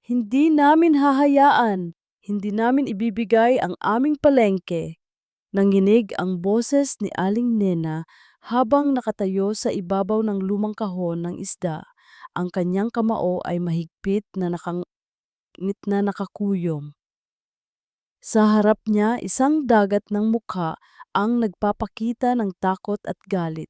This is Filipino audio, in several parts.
Hindi namin hahayaan, hindi namin ibibigay ang aming palengke. Nanginig ang boses ni Aling Nena habang nakatayo sa ibabaw ng lumang kahon ng isda. Ang kanyang kamao ay mahigpit na nakangit na nakakuyom. Sa harap niya, isang dagat ng mukha ang nagpapakita ng takot at galit.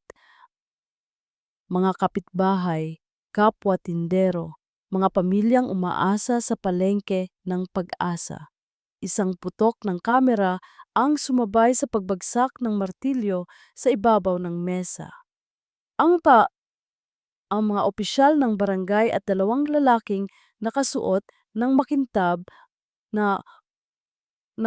Mga kapitbahay, kapwa tindero, mga pamilyang umaasa sa palengke ng pag-asa. Isang putok ng kamera ang sumabay sa pagbagsak ng martilyo sa ibabaw ng mesa. Ang pa ang mga opisyal ng barangay at dalawang lalaking nakasuot ng makintab na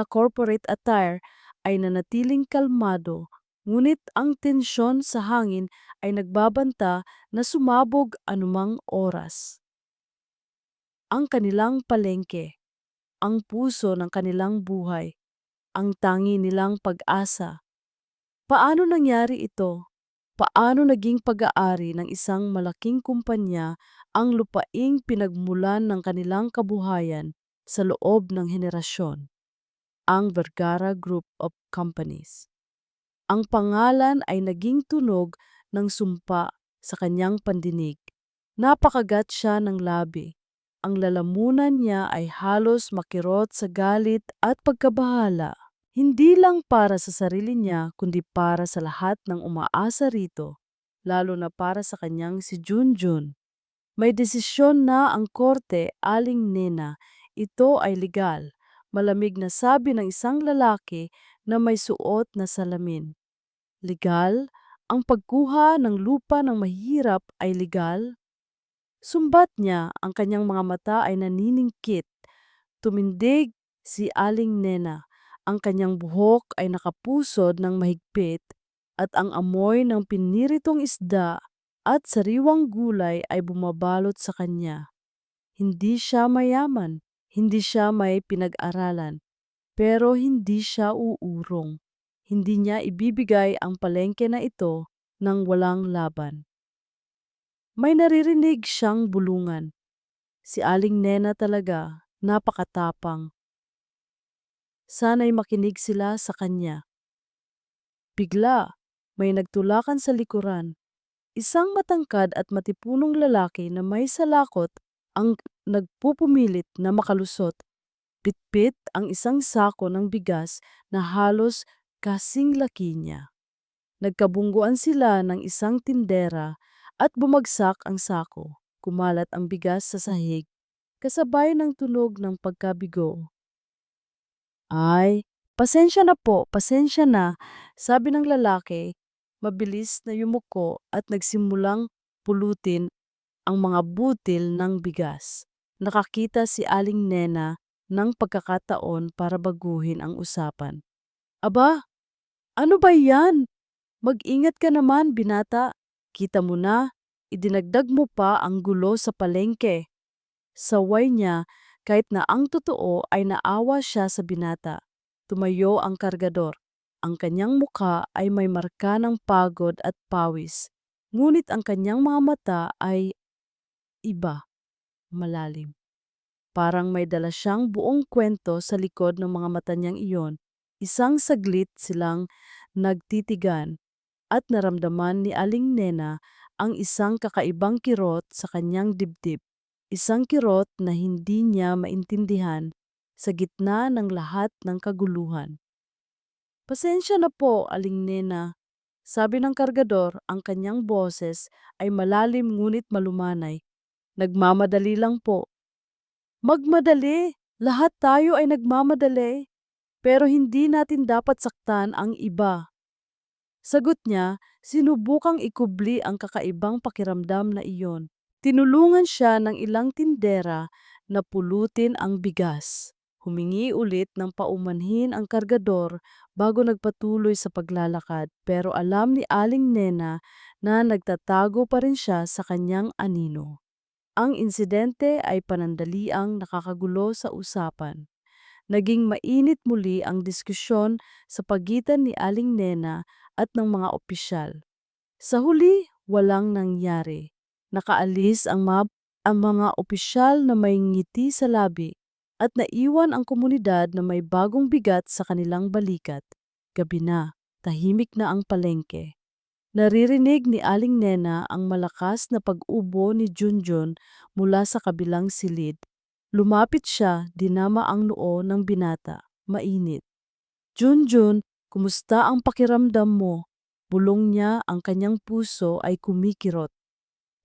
corporate attire ay nanatiling kalmado, ngunit ang tensyon sa hangin ay nagbabanta na sumabog anumang oras. Ang kanilang palengke, ang puso ng kanilang buhay, ang tangi nilang pag-asa. Paano nangyari ito? Paano naging pag-aari ng isang malaking kumpanya ang lupaing pinagmulan ng kanilang kabuhayan sa loob ng henerasyon? Ang Vergara Group of Companies. Ang pangalan ay naging tunog ng sumpa sa kanyang pandinig. Napakagat siya ng labi. Ang lalamunan niya ay halos makirot sa galit at pagkabahala. Hindi lang para sa sarili niya kundi para sa lahat ng umaasa rito, lalo na para sa kanyang si Junjun. May desisyon na ang korte, Aling Nena. Ito ay legal. Malamig na sabi ng isang lalaki na may suot na salamin. Legal? Ang pagkuha ng lupa ng mahirap ay legal? Sumbat niya, ang kanyang mga mata ay naniningkit. Tumindig si Aling Nena. Ang kanyang buhok ay nakapusod ng mahigpit at ang amoy ng piniritong isda at sariwang gulay ay bumabalot sa kanya. Hindi siya mayaman, hindi siya may pinag-aralan, pero hindi siya uurong. Hindi niya ibibigay ang palengke na ito nang walang laban. May naririnig siyang bulungan. Si Aling Nena talaga, napakatapang. Sana'y makinig sila sa kanya. Bigla, may nagtulakan sa likuran. Isang matangkad at matipunong lalaki na may salakot ang nagpupumilit na makalusot. Pitpit ang isang sako ng bigas na halos kasing laki niya. Nagkabungguan sila ng isang tindera at bumagsak ang sako. Kumalat ang bigas sa sahig, kasabay ng tunog ng pagkabigo. Ay, pasensya na, sabi ng lalaki, mabilis na yumuko at nagsimulang pulutin ang mga butil ng bigas. Nakakita si Aling Nena ng pagkakataon para baguhin ang usapan. Aba, ano ba yan? Mag-ingat ka naman, binata. Kita mo na, idinagdag mo pa ang gulo sa palengke. Saway niya kahit na ang totoo ay naawa siya sa binata. Tumayo ang kargador. Ang kanyang mukha ay may marka ng pagod at pawis. Ngunit ang kanyang mga mata ay iba, malalim. Parang may dala siyang buong kwento sa likod ng mga mata niyang iyon. Isang saglit silang nagtitigan at naramdaman ni Aling Nena ang isang kakaibang kirot sa kanyang dibdib. Isang kirot na hindi niya maintindihan sa gitna ng lahat ng kaguluhan. Pasensya na po, Aling Nena. Sabi ng kargador, ang kanyang boses ay malalim ngunit malumanay. Nagmamadali lang po. Magmadali! Lahat tayo ay nagmamadali. Pero hindi natin dapat saktan ang iba. Sagot niya, sinubukang ikubli ang kakaibang pakiramdam na iyon. Tinulungan siya ng ilang tindera na pulutin ang bigas. Humingi ulit ng paumanhin ang kargador bago nagpatuloy sa paglalakad, pero alam ni Aling Nena na nagtatago pa rin siya sa kanyang anino. Ang insidente ay panandaliang nakakagulo sa usapan. Naging mainit muli ang diskusyon sa pagitan ni Aling Nena at ng mga opisyal. Sa huli, walang nangyari. Nakaalis ang mga ang mga opisyal na may ngiti sa labi at naiwan ang komunidad na may bagong bigat sa kanilang balikat. Gabi na, tahimik na ang palengke. Naririnig ni Aling Nena ang malakas na pag-ubo ni Junjun mula sa kabilang silid. Lumapit siya, dinama ang noo ng binata. Mainit. Junjun, kumusta ang pakiramdam mo? Bulong niya, ang kanyang puso ay kumikirot.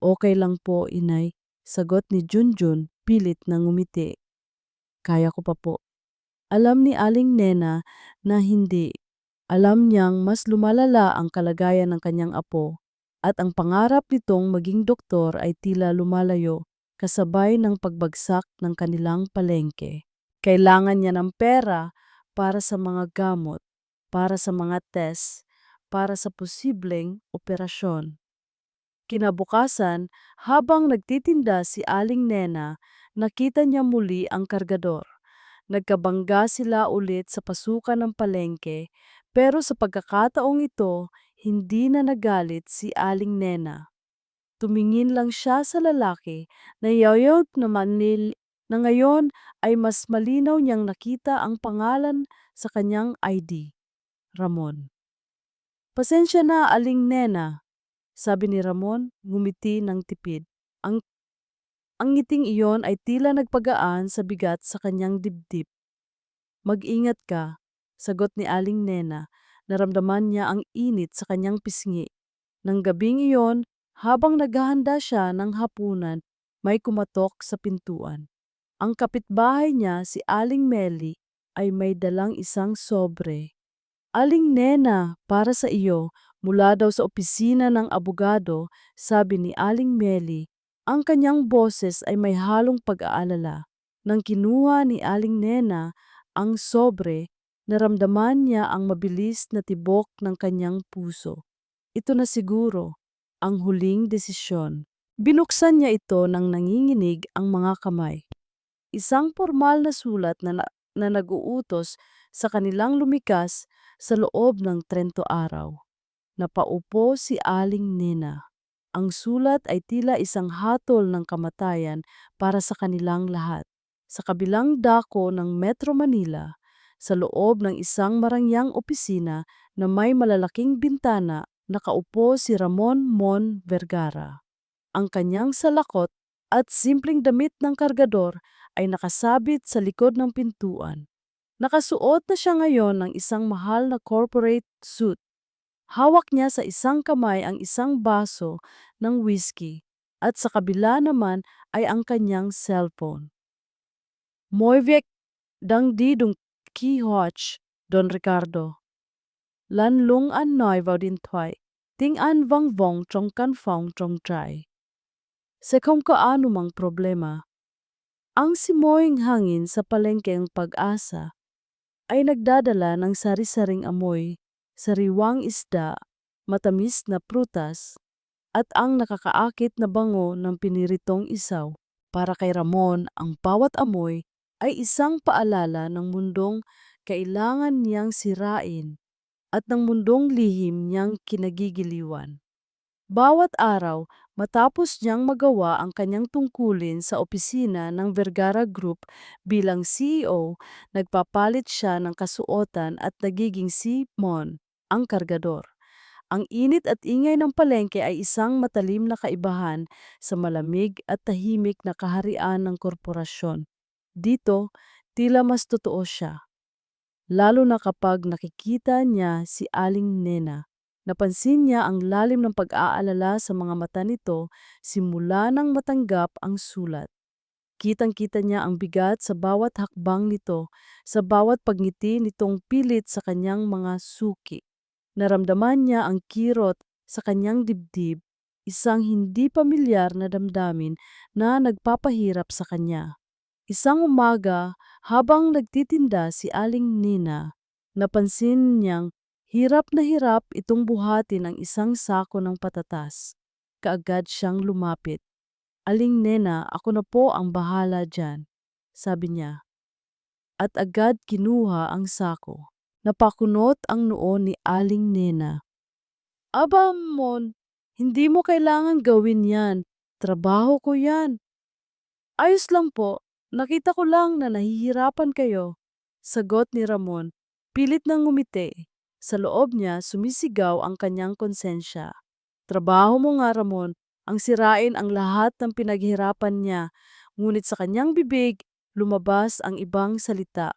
Okay lang po, inay. Sagot ni Junjun, pilit na ngumiti. Kaya ko pa po. Alam ni Aling Nena na hindi. Alam niyang mas lumalala ang kalagayan ng kanyang apo at ang pangarap nitong maging doktor ay tila lumalayo kasabay ng pagbagsak ng kanilang palengke. Kailangan niya ng pera para sa mga gamot, para sa mga test, para sa posibleng operasyon. Kinabukasan, habang nagtitinda si Aling Nena, nakita niya muli ang kargador. Nagkabangga sila ulit sa pasukan ng palengke, pero sa pagkakataong ito, hindi na nagalit si Aling Nena. Tumingin lang siya sa lalaki na yayog na ngayon ay mas malinaw niyang nakita ang pangalan sa kanyang ID, Ramon. Pasensya na, Aling Nena, sabi ni Ramon, ngumiti ng tipid. Ang, ang ngiting iyon ay tila nagpagaan sa bigat sa kanyang dibdib. Mag-ingat ka, sagot ni Aling Nena. Naramdaman niya ang init sa kanyang pisngi. Nang gabing iyon, habang naghahanda siya ng hapunan, may kumatok sa pintuan. Ang kapitbahay niya, si Aling Meli, ay may dalang isang sobre. Aling Nena, para sa iyo, mula daw sa opisina ng abogado, sabi ni Aling Meli. Ang kanyang boses ay may halong pag-aalala. Nang kinuha ni Aling Nena ang sobre, naramdaman niya ang mabilis na tibok ng kanyang puso. Ito na siguro ang huling desisyon. Binuksan niya ito nang nanginginig ang mga kamay. Isang formal na sulat na nag-uutos sa kanilang lumikas sa loob ng 30 araw. Napaupo si Aling Nena. Ang sulat ay tila isang hatol ng kamatayan para sa kanilang lahat. Sa kabilang dako ng Metro Manila, sa loob ng isang marangyang opisina na may malalaking bintana, nakaupo si Ramon Mon Vergara. Ang kanyang salakot at simpleng damit ng kargador ay nakasabit sa likod ng pintuan. Nakasuot na siya ngayon ng isang mahal na corporate suit. Hawak niya sa isang kamay ang isang baso ng whiskey at sa kabila naman ay ang kanyang cellphone. Moivek dang di dung kihoch, Don Ricardo. Lan lung an noi vào điện thoại, ting an vang vong trong căn phòng trong trại. Sa kung kaano mang problema, ang simoying hangin sa palengkeng Pag-asa ay nagdadala ng sari-saring amoy, sariwang isda, matamis na prutas, at ang nakakaakit na bango ng piniritong isaw. Para kay Ramon, ang bawat amoy ay isang paalala ng mundong kailangan niyang sirain at ng mundong lihim niyang kinagigiliwan. Bawat araw, matapos niyang magawa ang kanyang tungkulin sa opisina ng Vergara Group bilang CEO, nagpapalit siya ng kasuotan at nagiging si Mon, ang kargador. Ang init at ingay ng palengke ay isang matalim na kaibahan sa malamig at tahimik na kaharian ng korporasyon. Dito, tila mas totoo siya. Lalo na kapag nakikita niya si Aling Nena. Napansin niya ang lalim ng pag-aalala sa mga mata nito simula nang matanggap ang sulat. Kitang-kita niya ang bigat sa bawat hakbang nito, sa bawat pagngiti nitong pilit sa kanyang mga suki. Naramdaman niya ang kirot sa kanyang dibdib, isang hindi pamilyar na damdamin na nagpapahirap sa kanya. Isang umaga, habang nagtitinda si Aling Nina, napansin niyang hirap na hirap itong buhatin ang isang sako ng patatas. Kaagad siyang lumapit. Aling Nena, ako na po ang bahala dyan, sabi niya. At agad kinuha ang sako. Napakunot ang noo ni Aling Nena. Aba, Mon, hindi mo kailangan gawin yan. Trabaho ko yan. Ayos lang po, nakita ko lang na nahihirapan kayo. Sagot ni Ramon, pilit nang ngumiti. Sa loob niya sumisigaw ang kanyang konsensya. Trabaho mo nga Ramon, ang sirain ang lahat ng pinaghirapan niya, ngunit sa kanyang bibig lumabas ang ibang salita.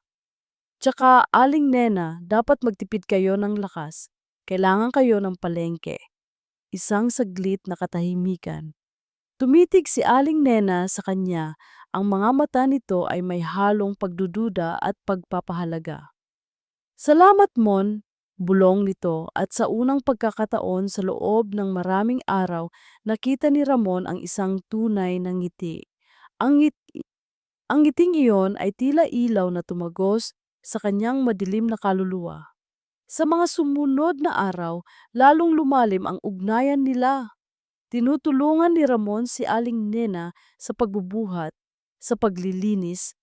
Tsaka Aling Nena, dapat magtipid kayo ng lakas. Kailangan kayo ng palengke. Isang saglit na katahimikan. Tumitig si Aling Nena sa kanya, ang mga mata nito ay may halong pagdududa at pagpapahalaga. Salamat Mon, bulong nito at sa unang pagkakataon sa loob ng maraming araw, nakita ni Ramon ang isang tunay na ngiti. Ang ngiting iyon ay tila ilaw na tumagos sa kanyang madilim na kaluluwa. Sa mga sumunod na araw, lalong lumalim ang ugnayan nila. Tinutulungan ni Ramon si Aling Nena sa pagbubuhat, sa paglilinis,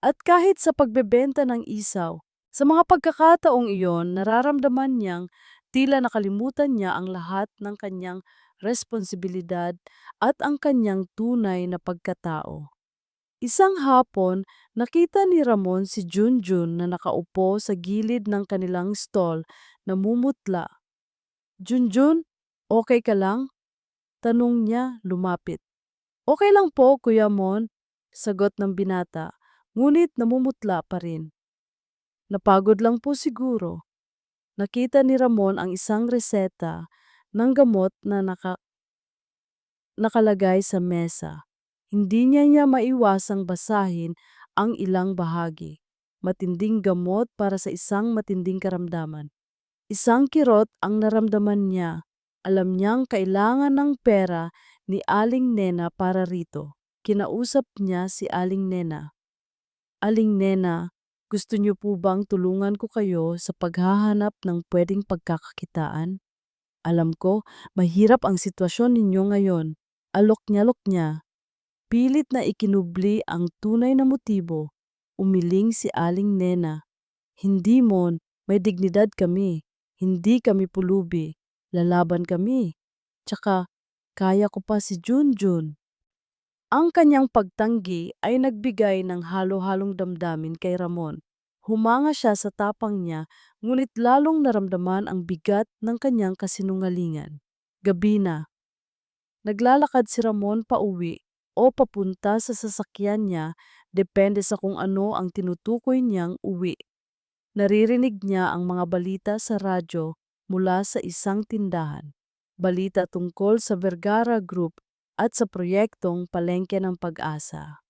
at kahit sa pagbebenta ng isaw. Sa mga pagkakataong iyon, nararamdaman niyang tila nakalimutan niya ang lahat ng kanyang responsibilidad at ang kanyang tunay na pagkatao. Isang hapon, nakita ni Ramon si Junjun na nakaupo sa gilid ng kanilang stall, namumutla. Junjun, okay ka lang? Tanong niya lumapit. Okay lang po, Kuya Mon, sagot ng binata, ngunit namumutla pa rin. Napagod lang po siguro. Nakita ni Ramon ang isang reseta ng gamot na nakalagay sa mesa. Hindi niya maiwasang basahin ang ilang bahagi. Matinding gamot para sa isang matinding karamdaman. Isang kirot ang naramdaman niya. Alam niyang kailangan ng pera ni Aling Nena para rito. Kinausap niya si Aling Nena. Aling Nena, gusto niyo po bang tulungan ko kayo sa paghahanap ng pwedeng pagkakakitaan? Alam ko, mahirap ang sitwasyon ninyo ngayon. Alok niya. Pilit na ikinubli ang tunay na motibo. Umiling si Aling Nena. Hindi Mon, may dignidad kami. Hindi kami pulubi. Lalaban kami. Tsaka, kaya ko pa si Junjun. Ang kanyang pagtanggi ay nagbigay ng halo-halong damdamin kay Ramon. Humanga siya sa tapang niya, ngunit lalong naramdaman ang bigat ng kanyang kasinungalingan. Gabi na. Naglalakad si Ramon pauwi o papunta sa sasakyan niya, depende sa kung ano ang tinutukoy niyang uwi. Naririnig niya ang mga balita sa radyo mula sa isang tindahan. Balita tungkol sa Vergara Group at sa proyektong Palengke ng Pag-asa.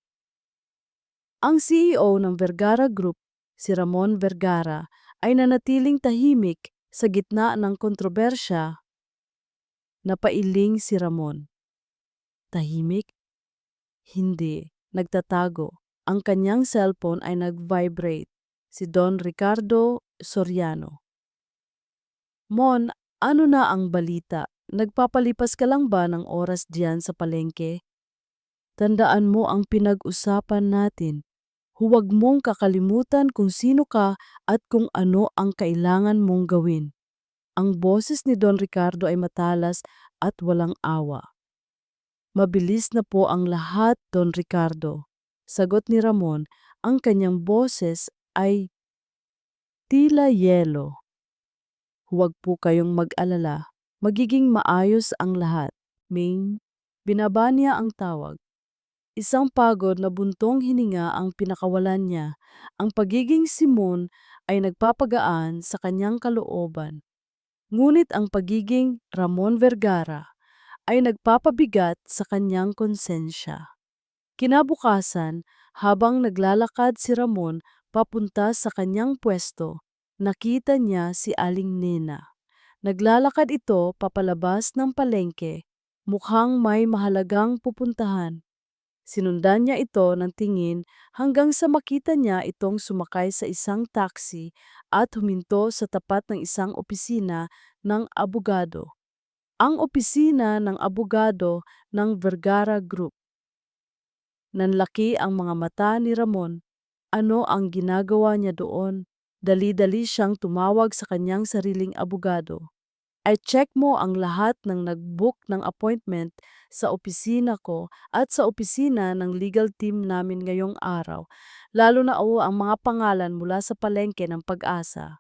Ang CEO ng Vergara Group, si Ramon Vergara, ay nanatiling tahimik sa gitna ng kontrobersya. Napailing si Ramon. Tahimik? Hindi. Nagtatago. Ang kanyang cellphone ay nag-vibrate. Si Don Ricardo Soriano. Mon, ano na ang balita? Nagpapalipas ka lang ba ng oras diyan sa palengke? Tandaan mo ang pinag-usapan natin. Huwag mong kakalimutan kung sino ka at kung ano ang kailangan mong gawin. Ang boses ni Don Ricardo ay matalas at walang awa. Mabilis na po ang lahat, Don Ricardo. Sagot ni Ramon, ang kanyang boses ay tila yelo. Huwag po kayong mag-alala. Magiging maayos ang lahat. Ming, binaba niya ang tawag. Isang pagod na buntong hininga ang pinakawalan niya. Ang pagiging Simon ay nagpapagaan sa kanyang kalooban. Ngunit ang pagiging Ramon Vergara ay nagpapabigat sa kanyang konsensya. Kinabukasan, habang naglalakad si Ramon papunta sa kanyang pwesto, nakita niya si Aling Nena. Naglalakad ito papalabas ng palengke, mukhang may mahalagang pupuntahan. Sinundan niya ito ng tingin hanggang sa makita niya itong sumakay sa isang taxi at huminto sa tapat ng isang opisina ng abogado. Ang opisina ng abogado ng Vergara Group. Nanlaki ang mga mata ni Ramon. Ano ang ginagawa niya doon? Dali-dali siyang tumawag sa kanyang sariling abogado. ay check mo ang lahat ng nag-book ng appointment sa opisina ko at sa opisina ng legal team namin ngayong araw, lalo na ang mga pangalan mula sa palengke ng Pag-asa.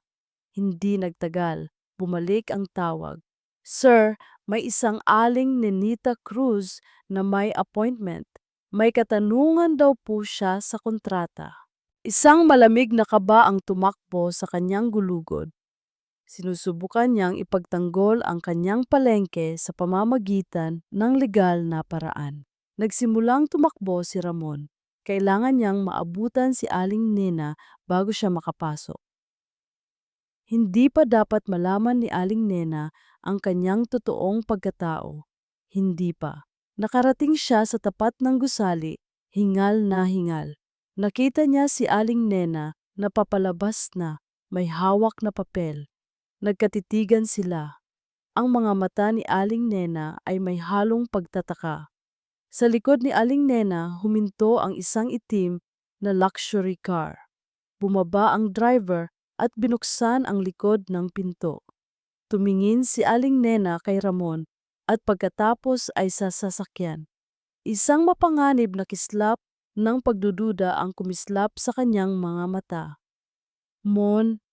Hindi nagtagal, bumalik ang tawag. Sir, may isang aling Nenita Cruz na may appointment. May katanungan daw po siya sa kontrata. Isang malamig na kaba ang tumakbo sa kanyang gulugod. Sinusubukan niyang ipagtanggol ang kanyang palengke sa pamamagitan ng legal na paraan. Nagsimulang tumakbo si Ramon. Kailangan niyang maabutan si Aling Nena bago siya makapasok. Hindi pa dapat malaman ni Aling Nena ang kanyang totoong pagkatao. Hindi pa. Nakarating siya sa tapat ng gusali, hingal na hingal. Nakita niya si Aling Nena na papalabas na, may hawak na papel. Nagkatitigan sila. Ang mga mata ni Aling Nena ay may halong pagtataka. Sa likod ni Aling Nena huminto ang isang itim na luxury car. Bumaba ang driver at binuksan ang likod ng pinto. Tumingin si Aling Nena kay Ramon at pagkatapos ay sa sasakyan. Isang mapanganib na kislap ng pagdududa ang kumislap sa kanyang mga mata. Mon,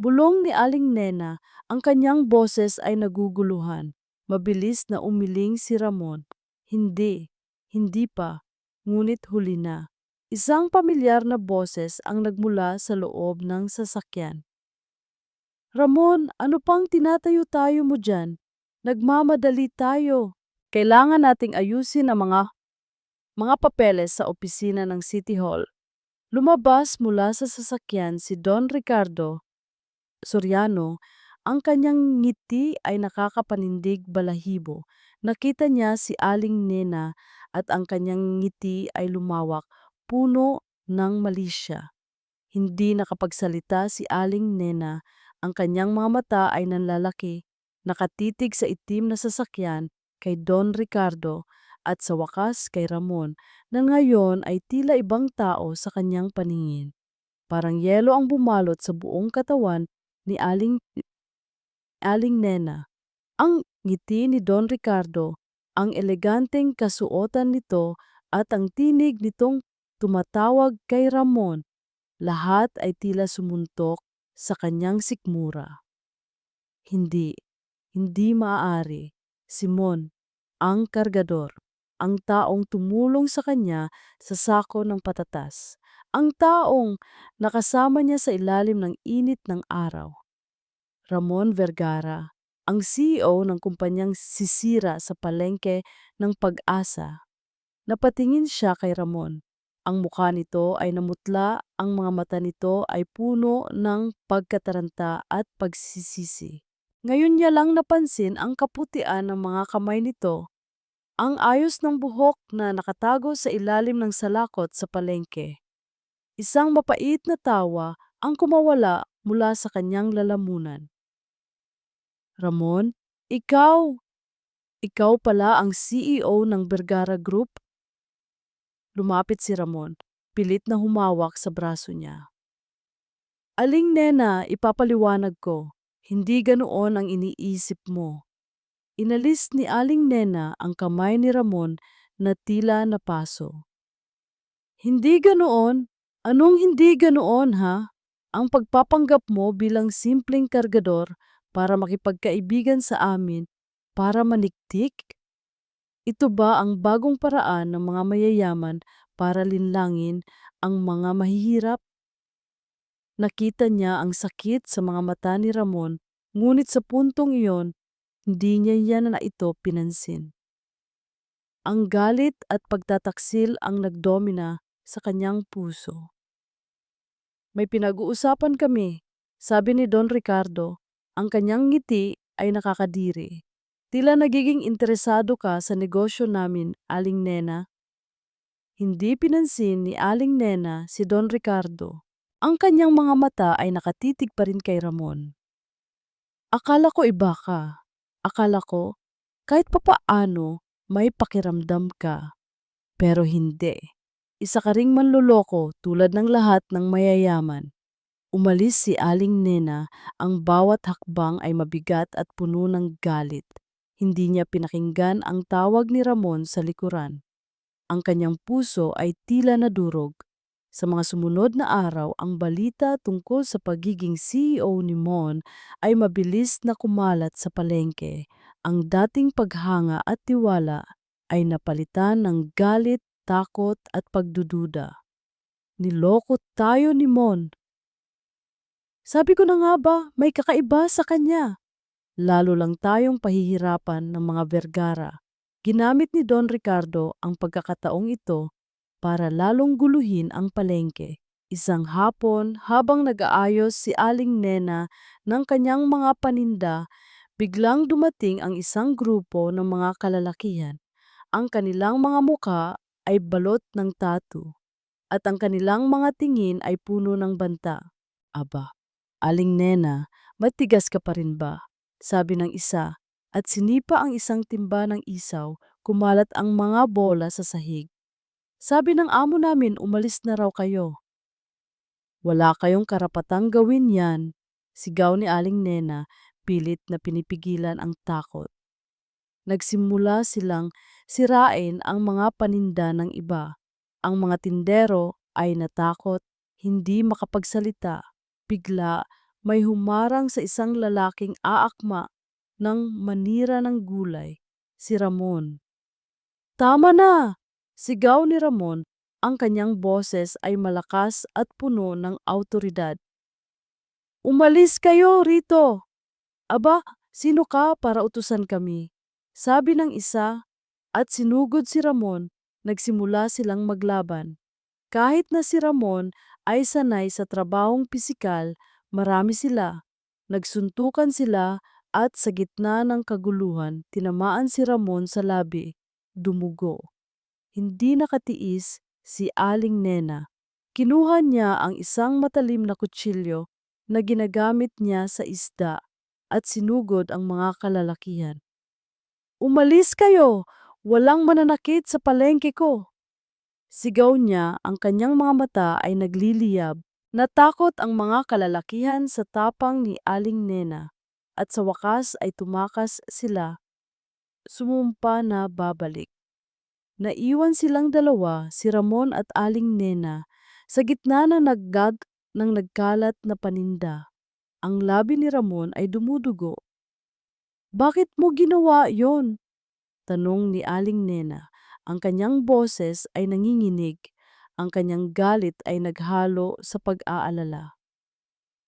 bulong ni Aling Nena, ang kanyang boses ay naguguluhan. Mabilis na umiling si Ramon. Hindi, hindi pa, ngunit huli na. Isang pamilyar na boses ang nagmula sa loob ng sasakyan. Ramon, ano pang tinatayo-tayo mo dyan? Nagmamadali tayo. Kailangan nating ayusin ang mga papeles sa opisina ng City Hall. Lumabas mula sa sasakyan si Don Ricardo Soriano. Ang kanyang ngiti ay nakakapanindig balahibo. Nakita niya si Aling Nena at ang kanyang ngiti ay lumawak, puno ng malisya. Hindi nakapagsalita si Aling Nena. Ang kanyang mga mata ay nanlalaki, nakatitig sa itim na sasakyan kay Don Ricardo at sa wakas kay Ramon na ngayon ay tila ibang tao sa kanyang paningin. Parang yelo ang bumalot sa buong katawan ni Aling Nena. Ang ngiti ni Don Ricardo, ang eleganteng kasuotan nito at ang tinig nitong tumatawag kay Ramon, lahat ay tila sumuntok sa kanyang sikmura. Hindi, hindi maaari. Simon, ang kargador, ang taong tumulong sa kanya sa sako ng patatas, ang taong nakasama niya sa ilalim ng init ng araw. Ramon Vergara, ang CEO ng kumpanyang sisira sa palengke ng Pag-asa. Napatingin siya kay Ramon. Ang mukha nito ay namutla, ang mga mata nito ay puno ng pagkataranta at pagsisisi. Ngayon niya lang napansin ang kaputian ng mga kamay nito, ang ayos ng buhok na nakatago sa ilalim ng salakot sa palengke. Isang mapait na tawa ang kumawala mula sa kanyang lalamunan. Ramon, ikaw pala ang CEO ng Vergara Group? Lumapit si Ramon, pilit na humawak sa braso niya. Aling Nena, ipapaliwanag ko, hindi ganoon ang iniisip mo. Inalis ni Aling Nena ang kamay ni Ramon na tila napaso. Hindi ganoon? Anong hindi ganoon ha? Ang pagpapanggap mo bilang simpleng kargador para makipagkaibigan sa amin, para maniktik? Ito ba ang bagong paraan ng mga mayayaman para linlangin ang mga mahihirap? Nakita niya ang sakit sa mga mata ni Ramon, ngunit sa puntong iyon, hindi niya yan na ito pinansin. Ang galit at pagtataksil ang nagdomina sa kanyang puso. May pinag-uusapan kami, sabi ni Don Ricardo. Ang kanyang ngiti ay nakakadiri. Tila nagiging interesado ka sa negosyo namin, Aling Nena. Hindi pinansin ni Aling Nena si Don Ricardo. Ang kanyang mga mata ay nakatitig pa rin kay Ramon. Akala ko iba ka. Akala ko, kahit papaano, may pakiramdam ka. Pero hindi. Isa ka ring manloloko tulad ng lahat ng mayayaman. Umalis si Aling Nena, ang bawat hakbang ay mabigat at puno ng galit. Hindi niya pinakinggan ang tawag ni Ramon sa likuran. Ang kanyang puso ay tila nadurog. Sa mga sumunod na araw, ang balita tungkol sa pagiging CEO ni Mon ay mabilis na kumalat sa palengke. Ang dating paghanga at tiwala ay napalitan ng galit, takot at pagdududa. Niloko tayo ni Mon. Sabi ko na nga ba, may kakaiba sa kanya. Lalo lang tayong pahihirapan ng mga Vergara. Ginamit ni Don Ricardo ang pagkakataong ito para lalong guluhin ang palengke. Isang hapon, habang nag-aayos si Aling Nena ng kanyang mga paninda, biglang dumating ang isang grupo ng mga kalalakihan. Ang kanilang mga muka ay balot ng tattoo at ang kanilang mga tingin ay puno ng banta. Aba, Aling Nena, matigas ka pa rin ba? Sabi ng isa, at sinipa ang isang timba ng isaw, kumalat ang mga bola sa sahig. Sabi ng amo namin umalis na raw kayo. Wala kayong karapatang gawin yan, sigaw ni Aling Nena, pilit na pinipigilan ang takot. Nagsimula silang sirain ang mga paninda ng iba. Ang mga tindero ay natakot, hindi makapagsalita. Bigla may humarang sa isang lalaking aakma ng manira ng gulay, si Ramon. Tama na! Sigaw ni Ramon, ang kanyang boses ay malakas at puno ng awtoridad. Umalis kayo rito! Aba, sino ka para utusan kami? Sabi ng isa at sinugod si Ramon, nagsimula silang maglaban. Kahit na si Ramon ay sanay sa trabahong pisikal, marami sila. Nagsuntukan sila at sa gitna ng kaguluhan, tinamaan si Ramon sa labi. Dumugo. Hindi nakatiis si Aling Nena. Kinuha niya ang isang matalim na kutsilyo na ginagamit niya sa isda at sinugod ang mga kalalakihan. Umalis kayo! Walang mananakit sa palengke ko! Sigaw niya, ang kanyang mga mata ay nagliliyab. Natakot ang mga kalalakihan sa tapang ni Aling Nena at sa wakas ay tumakas sila. Sumumpa na babalik. Naiwan silang dalawa, si Ramon at Aling Nena, sa gitna ng nagkalat na paninda. Ang labi ni Ramon ay dumudugo. Bakit mo ginawa yon? Tanong ni Aling Nena. Ang kanyang boses ay nanginginig. Ang kanyang galit ay naghalo sa pag-aalala.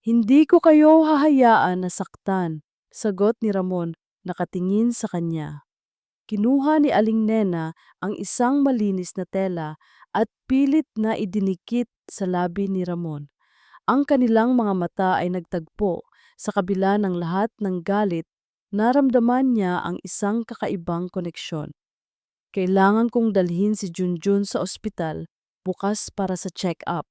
Hindi ko kayo hahayaan na saktan, sagot ni Ramon, nakatingin sa kanya. Kinuha ni Aling Nena ang isang malinis na tela at pilit na idinikit sa labi ni Ramon. Ang kanilang mga mata ay nagtagpo. Sa kabila ng lahat ng galit, naramdaman niya ang isang kakaibang koneksyon. Kailangan kong dalhin si Junjun sa ospital, bukas para sa check-up.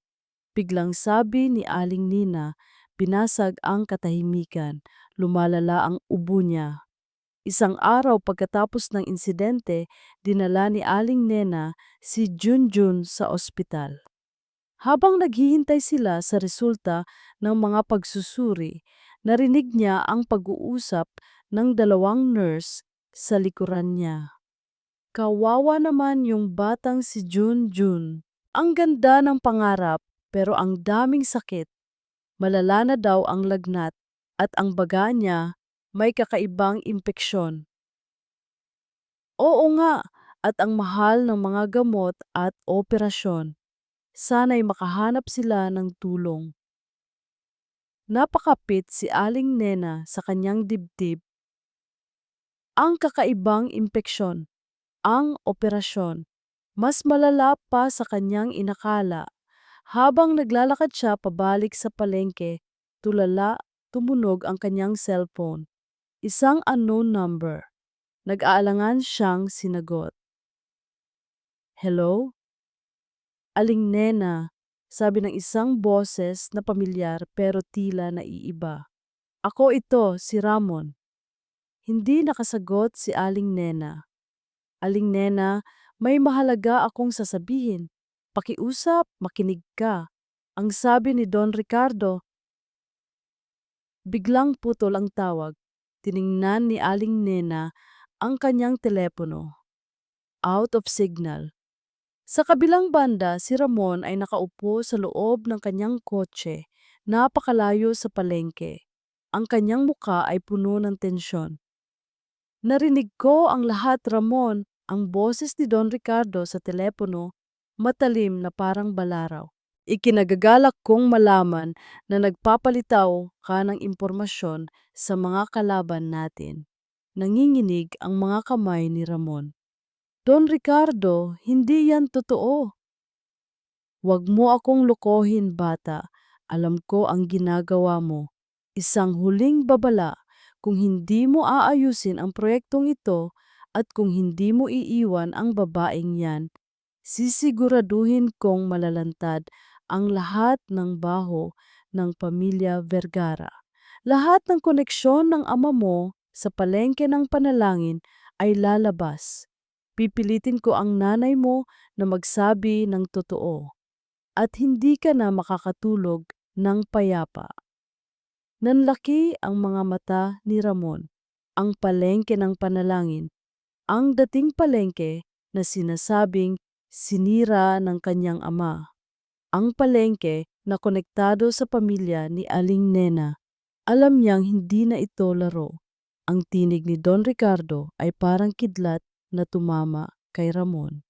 Biglang sabi ni Aling Nina, binasag ang katahimikan, lumalala ang ubo niya. Isang araw pagkatapos ng insidente, dinala ni Aling Nena si Junjun sa ospital. Habang naghihintay sila sa resulta ng mga pagsusuri, narinig niya ang pag-uusap ng dalawang nurse sa likuran niya. Kawawa naman yung batang si Junjun. Ang ganda ng pangarap pero ang daming sakit. Malala na daw ang lagnat at ang baga niya may kakaibang impeksyon. Oo nga, at ang mahal ng mga gamot at operasyon. Sana'y makahanap sila ng tulong. Napakapit si Aling Nena sa kanyang dibdib. Ang kakaibang impeksyon, ang operasyon, mas malala pa sa kanyang inakala. Habang naglalakad siya pabalik sa palengke, tulala, tumunog ang kanyang cellphone. Isang unknown number. Nag-aalangan siyang sinagot. Hello? Aling Nena, sabi ng isang boses na pamilyar pero tila naiiba. Ako ito, si Ramon. Hindi nakasagot si Aling Nena. Aling Nena, may mahalaga akong sasabihin. Pakiusap, makinig ka. Ang sabi ni Don Ricardo, Biglang putol ang tawag. Tiningnan ni Aling Nena ang kanyang telepono. Out of signal. Sa kabilang banda, si Ramon ay nakaupo sa loob ng kanyang kotse, napakalayo sa palengke. Ang kanyang muka ay puno ng tensyon. Narinig ko ang lahat, Ramon, ang boses ni Don Ricardo sa telepono, matalim na parang balaraw. Ikinagagalak kong malaman na nagpapalitaw ka ng impormasyon sa mga kalaban natin. Nanginginig ang mga kamay ni Ramon. Don Ricardo, hindi yan totoo. Huwag mo akong lokohin, bata. Alam ko ang ginagawa mo. Isang huling babala. Kung hindi mo aayusin ang proyektong ito at kung hindi mo iiwan ang babaeng yan, sisiguraduhin kong malalantad ang lahat ng baho ng pamilya Vergara. Lahat ng koneksyon ng ama mo sa palengke ng panalangin ay lalabas. Pipilitin ko ang nanay mo na magsabi ng totoo at hindi ka na makakatulog ng payapa. Nanlaki ang mga mata ni Ramon, ang palengke ng panalangin, ang dating palengke na sinasabing sinira ng kanyang ama. Ang palengke na konektado sa pamilya ni Aling Nena. Alam niyang hindi na ito laro. Ang tinig ni Don Ricardo ay parang kidlat na tumama kay Ramon.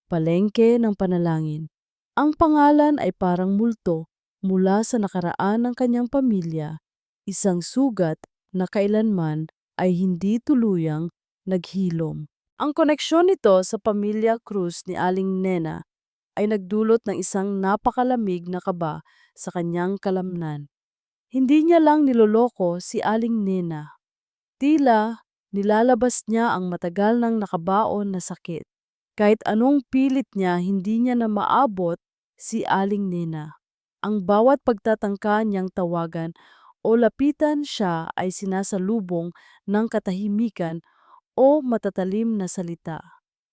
Palengke ng panalangin. Ang pangalan ay parang multo mula sa nakaraan ng kanyang pamilya, isang sugat na kailanman ay hindi tuluyang naghilom. Ang koneksyon nito sa pamilya Cruz ni Aling Nena ay nagdulot ng isang napakalamig na kaba sa kanyang kalamnan. Hindi niya lang niloloko si Aling Nena. Tila nilalabas niya ang matagal nang nakabaon na sakit. Kahit anong pilit niya, hindi niya na maabot si Aling Nena. Ang bawat pagtatangka niyang tawagan o lapitan siya ay sinasalubong ng katahimikan o matatalim na salita.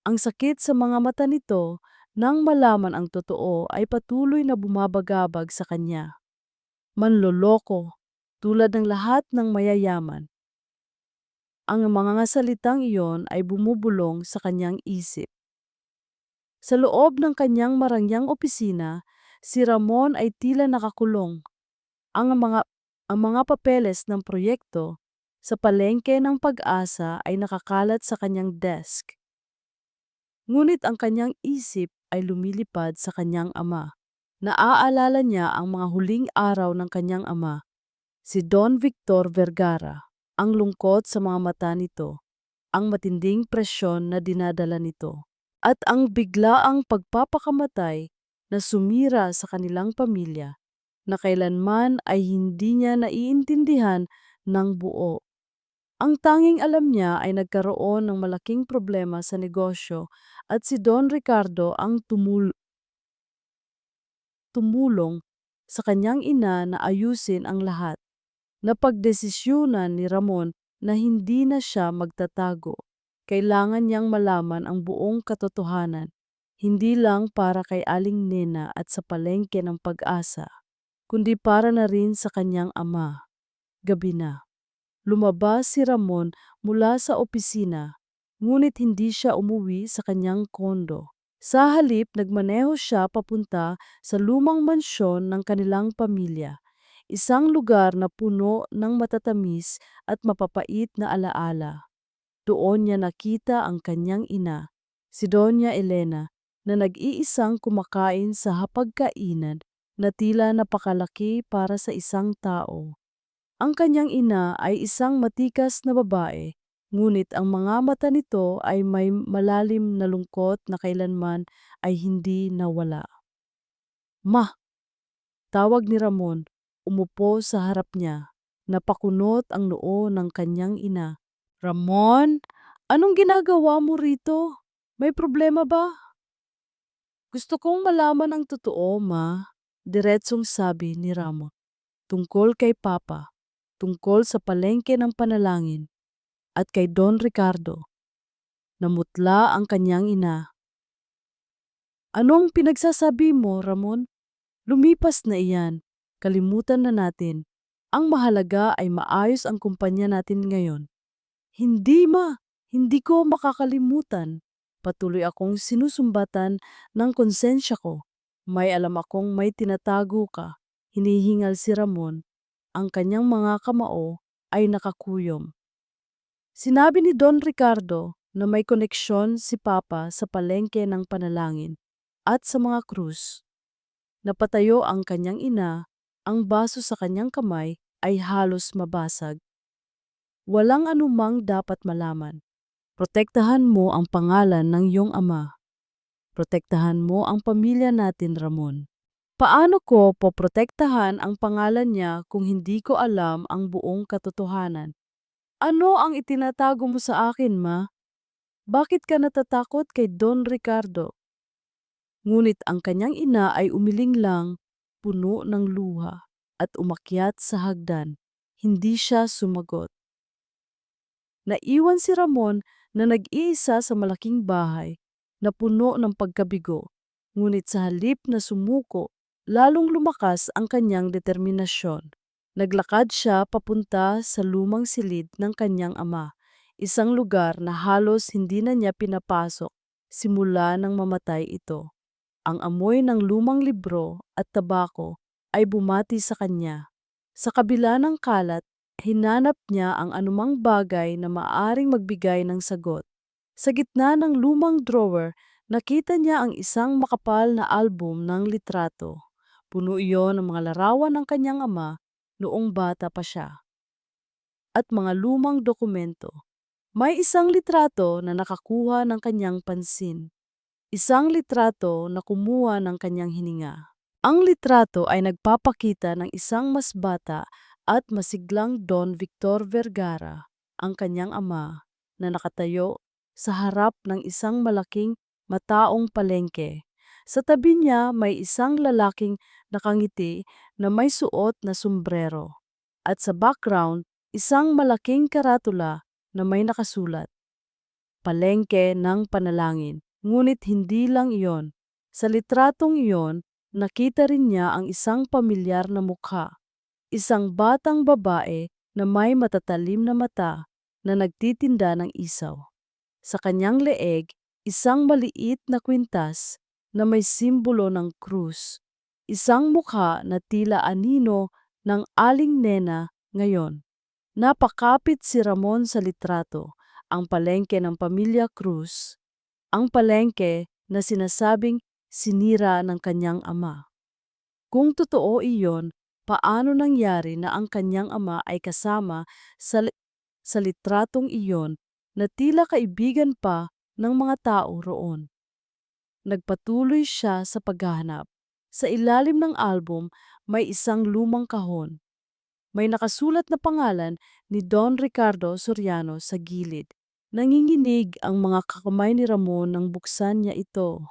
Ang sakit sa mga mata nito nang malaman ang totoo ay patuloy na bumabagabag sa kanya. Manloloko, tulad ng lahat ng mayayaman. Ang mga salitang iyon ay bumubulong sa kanyang isip. Sa loob ng kanyang marangyang opisina, si Ramon ay tila nakakulong. Ang mga papeles ng proyekto sa palengke ng pag-asa ay nakakalat sa kanyang desk. Ngunit ang kanyang isip ay lumilipad sa kanyang ama. Naaalala niya ang mga huling araw ng kanyang ama, si Don Victor Vergara, ang lungkot sa mga mata nito, ang matinding presyon na dinadala nito, at ang biglaang pagpapakamatay na sumira sa kanilang pamilya na kailanman ay hindi niya naiintindihan ng buo. Ang tanging alam niya ay nagkaroon ng malaking problema sa negosyo at si Don Ricardo ang tumulong sa kanyang ina na ayusin ang lahat. Napagdesisyunan ni Ramon na hindi na siya magtatago. Kailangan niyang malaman ang buong katotohanan, hindi lang para kay Aling Nena at sa palengke ng pag-asa, kundi para na rin sa kanyang ama. Gabi na. Lumabas si Ramon mula sa opisina, ngunit hindi siya umuwi sa kanyang kondo. Sa halip, nagmaneho siya papunta sa lumang mansyon ng kanilang pamilya, isang lugar na puno ng matatamis at mapapait na alaala. Doon niya nakita ang kanyang ina, si Doña Elena, na nag-iisang kumakain sa hapagkainan na tila napakalaki para sa isang tao. Ang kanyang ina ay isang matikas na babae, ngunit ang mga mata nito ay may malalim na lungkot na kailanman ay hindi nawala. "Ma!" tawag ni Ramon, umupo sa harap niya. Napakunot ang noo ng kanyang ina. "Ramon, anong ginagawa mo rito? May problema ba?" "Gusto kong malaman ang totoo, ma," diretsong sabi ni Ramon. "Tungkol kay Papa, tungkol sa palengke ng panalangin, at kay Don Ricardo." Namutla ang kanyang ina. "Anong pinagsasabi mo, Ramon? Lumipas na iyan. Kalimutan na natin. Ang mahalaga ay maayos ang kumpanya natin ngayon. Hindi ma, hindi ko makakalimutan. Patuloy akong sinusumbatan ng konsensya ko. May alam akong may tinatago ka. Hinihingal si Ramon. Ang kanyang mga kamao ay nakakuyom. Sinabi ni Don Ricardo na may koneksyon si Papa sa palengke ng panalangin at sa mga krus. Napatayo ang kanyang ina, ang baso sa kanyang kamay ay halos mabasag. Walang anumang dapat malaman. Protektahan mo ang pangalan ng iyong ama. Protektahan mo ang pamilya natin, Ramon. Paano ko poprotektahan ang pangalan niya kung hindi ko alam ang buong katotohanan? Ano ang itinatago mo sa akin, ma? Bakit ka natatakot kay Don Ricardo? Ngunit ang kanyang ina ay umiling lang, puno ng luha, at umakyat sa hagdan. Hindi siya sumagot. Naiwan si Ramon na nag-iisa sa malaking bahay na puno ng pagkabigo. Ngunit sa halip na sumuko, lalong lumakas ang kanyang determinasyon. Naglakad siya papunta sa lumang silid ng kanyang ama, isang lugar na halos hindi na niya pinapasok simula nang mamatay ito. Ang amoy ng lumang libro at tabako ay bumati sa kanya. Sa kabila ng kalat, hinanap niya ang anumang bagay na maaring magbigay ng sagot. Sa gitna ng lumang drawer, nakita niya ang isang makapal na album ng litrato. Puno iyon ng mga larawan ng kanyang ama noong bata pa siya. At mga lumang dokumento. May isang litrato na nakakuha ng kanyang pansin. Isang litrato na kumuha ng kanyang hininga. Ang litrato ay nagpapakita ng isang mas bata at masiglang Don Victor Vergara, ang kanyang ama, na nakatayo sa harap ng isang malaking mataong palengke. Sa tabi niya may isang lalaking nakangiti na may suot na sombrero. At sa background, isang malaking karatula na may nakasulat, Palengke ng Panalangin. Ngunit hindi lang iyon. Sa litratong iyon, nakita rin niya ang isang pamilyar na mukha. Isang batang babae na may matatalim na mata na nagtitinda ng isaw. Sa kanyang leeg, isang maliit na kwintas na may simbolo ng krus. Isang mukha na tila anino ng aling nena ngayon. Napakapit si Ramon sa litrato, ang palengke ng pamilya Cruz, ang palengke na sinasabing sinira ng kanyang ama. Kung totoo iyon, paano nangyari na ang kanyang ama ay kasama sa litratong iyon na tila kaibigan pa ng mga tao roon? Nagpatuloy siya sa paghahanap. Sa ilalim ng album, may isang lumang kahon. May nakasulat na pangalan ni Don Ricardo Soriano sa gilid. Nanginginig ang mga kakamay ni Ramon nang buksan niya ito.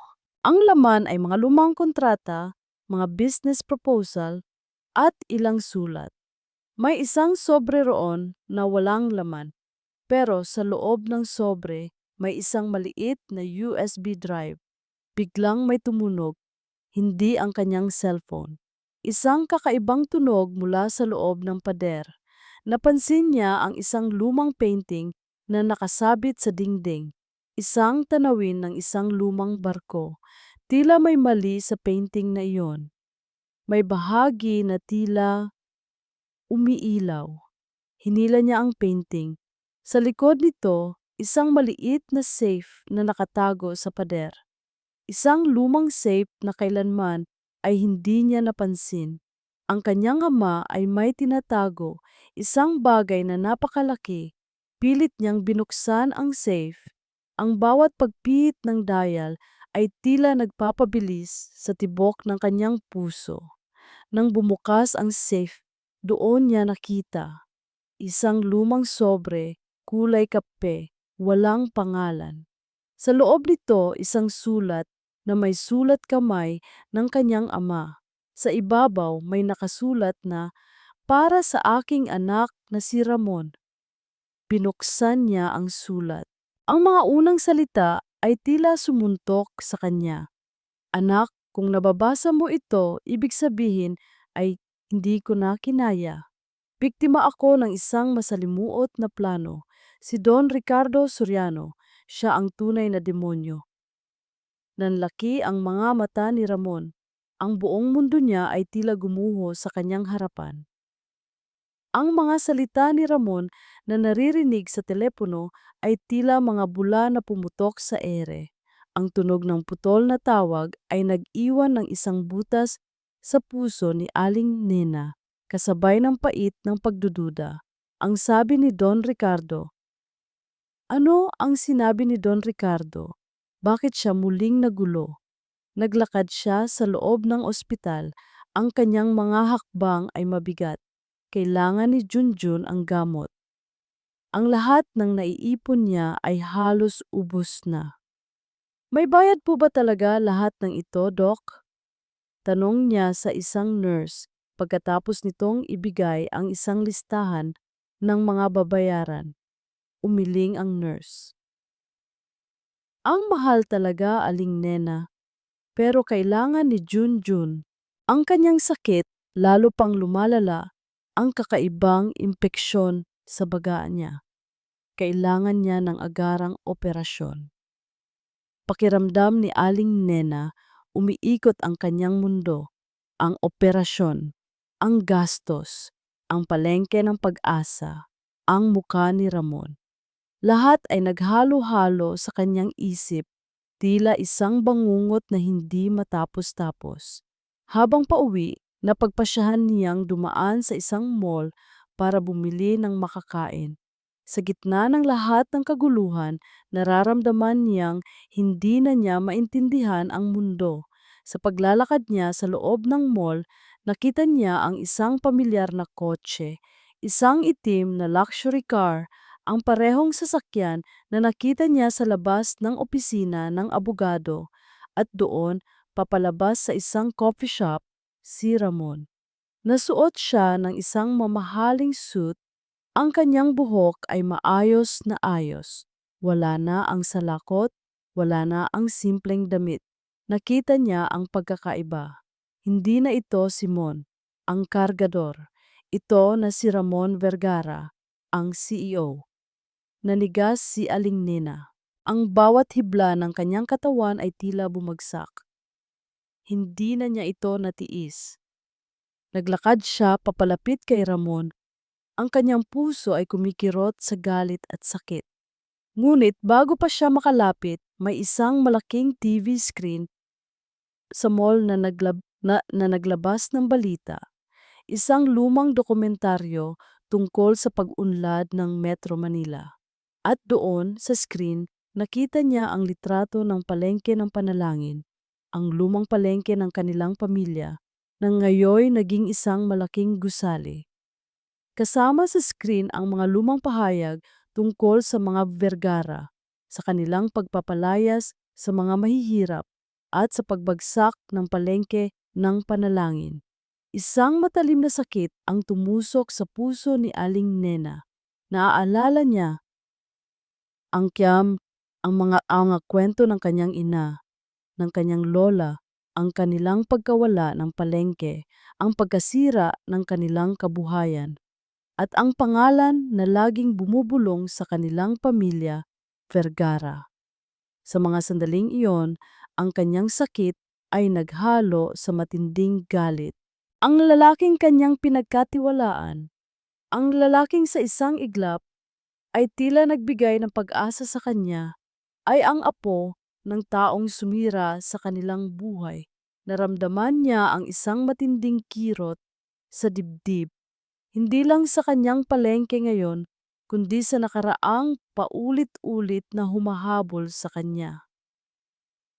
Ang laman ay mga lumang kontrata, mga business proposal, at ilang sulat. May isang sobre roon na walang laman, pero sa loob ng sobre may isang maliit na USB drive. Biglang may tumunog, hindi ang kanyang cellphone. Isang kakaibang tunog mula sa loob ng pader. Napansin niya ang isang lumang painting na nakasabit sa dingding. Isang tanawin ng isang lumang barko. Tila may mali sa painting na iyon. May bahagi na tila umiilaw. Hinila niya ang painting. Sa likod nito, isang maliit na safe na nakatago sa pader. Isang lumang safe na kailanman ay hindi niya napansin. Ang kanyang ama ay may tinatago, isang bagay na napakalaki. Pilit niyang binuksan ang safe. Ang bawat pagpihit ng dial ay tila nagpapabilis sa tibok ng kanyang puso. Nang bumukas ang safe, doon niya nakita isang lumang sobre, kulay kape, walang pangalan. Sa loob nito, isang sulat na may sulat kamay ng kanyang ama. Sa ibabaw may nakasulat na, "Para sa aking anak na si Ramon." Binuksan niya ang sulat. Ang mga unang salita ay tila sumuntok sa kanya. "Anak, kung nababasa mo ito, ibig sabihin ay hindi ko na kinaya." Biktima ako ng isang masalimuot na plano. Si Don Ricardo Soriano, siya ang tunay na demonyo. Nanlaki ang mga mata ni Ramon. Ang buong mundo niya ay tila gumuho sa kanyang harapan. Ang mga salita ni Ramon na naririnig sa telepono ay tila mga bula na pumutok sa ere. Ang tunog ng putol na tawag ay nag-iwan ng isang butas sa puso ni Aling Nena, kasabay ng pait ng pagdududa. Ang sabi ni Don Ricardo. Ano ang sinabi ni Don Ricardo? Bakit siya muling nagulo? Naglakad siya sa loob ng ospital. Ang kanyang mga hakbang ay mabigat. Kailangan ni Junjun ang gamot. Ang lahat ng naiipon niya ay halos ubos na. May bayad po ba talaga lahat ng ito, Doc? Tanong niya sa isang nurse pagkatapos nitong ibigay ang isang listahan ng mga babayaran. Umiling ang nurse. Ang mahal talaga, Aling Nena, pero kailangan ni Junjun. Ang kanyang sakit lalo pang lumalala, ang kakaibang impeksyon sa baga niya. Kailangan niya ng agarang operasyon. Pakiramdam ni Aling Nena, umiikot ang kanyang mundo, ang operasyon, ang gastos, ang palengke ng pag-asa, ang muka ni Ramon. Lahat ay naghalo-halo sa kanyang isip, tila isang bangungot na hindi matapos-tapos. Habang pauwi, napagpasyahan niyang dumaan sa isang mall para bumili ng makakain. Sa gitna ng lahat ng kaguluhan, nararamdaman niyang hindi na niya maintindihan ang mundo. Sa paglalakad niya sa loob ng mall, nakita niya ang isang pamilyar na kotse, isang itim na luxury car, ang parehong sasakyan na nakita niya sa labas ng opisina ng abogado, at doon, papalabas sa isang coffee shop, si Ramon. Nasuot siya ng isang mamahaling suit, ang kanyang buhok ay maayos na ayos. Wala na ang salakot, wala na ang simpleng damit. Nakita niya ang pagkakaiba. Hindi na ito si Mon, ang kargador. Ito na si Ramon Vergara, ang CEO. Nanigas si Aling Nena. Ang bawat hibla ng kanyang katawan ay tila bumagsak. Hindi na niya ito natiis. Naglakad siya papalapit kay Ramon. Ang kanyang puso ay kumikirot sa galit at sakit. Ngunit bago pa siya makalapit, may isang malaking TV screen sa mall na naglabas ng balita. Isang lumang dokumentaryo tungkol sa pag-unlad ng Metro Manila. At doon, sa screen, nakita niya ang litrato ng palengke ng panalangin, ang lumang palengke ng kanilang pamilya, na ngayon naging isang malaking gusali. Kasama sa screen ang mga lumang pahayag tungkol sa mga Vergara, sa kanilang pagpapalayas sa mga mahihirap at sa pagbagsak ng palengke ng panalangin. Isang matalim na sakit ang tumusok sa puso ni Aling Nena. Naaalala niya ang mga kwento ng kanyang ina, ng kanyang lola, ang kanilang pagkawala ng palengke, ang pagkasira ng kanilang kabuhayan, at ang pangalan na laging bumubulong sa kanilang pamilya, Vergara. Sa mga sandaling iyon, ang kanyang sakit ay naghalo sa matinding galit. Ang lalaking kanyang pinagkatiwalaan, ang lalaking sa isang iglap ay tila nagbigay ng pag-asa sa kanya, ay ang apo ng taong sumira sa kanilang buhay. Naramdaman niya ang isang matinding kirot sa dibdib, hindi lang sa kanyang palengke ngayon, kundi sa nakaraang paulit-ulit na humahabol sa kanya.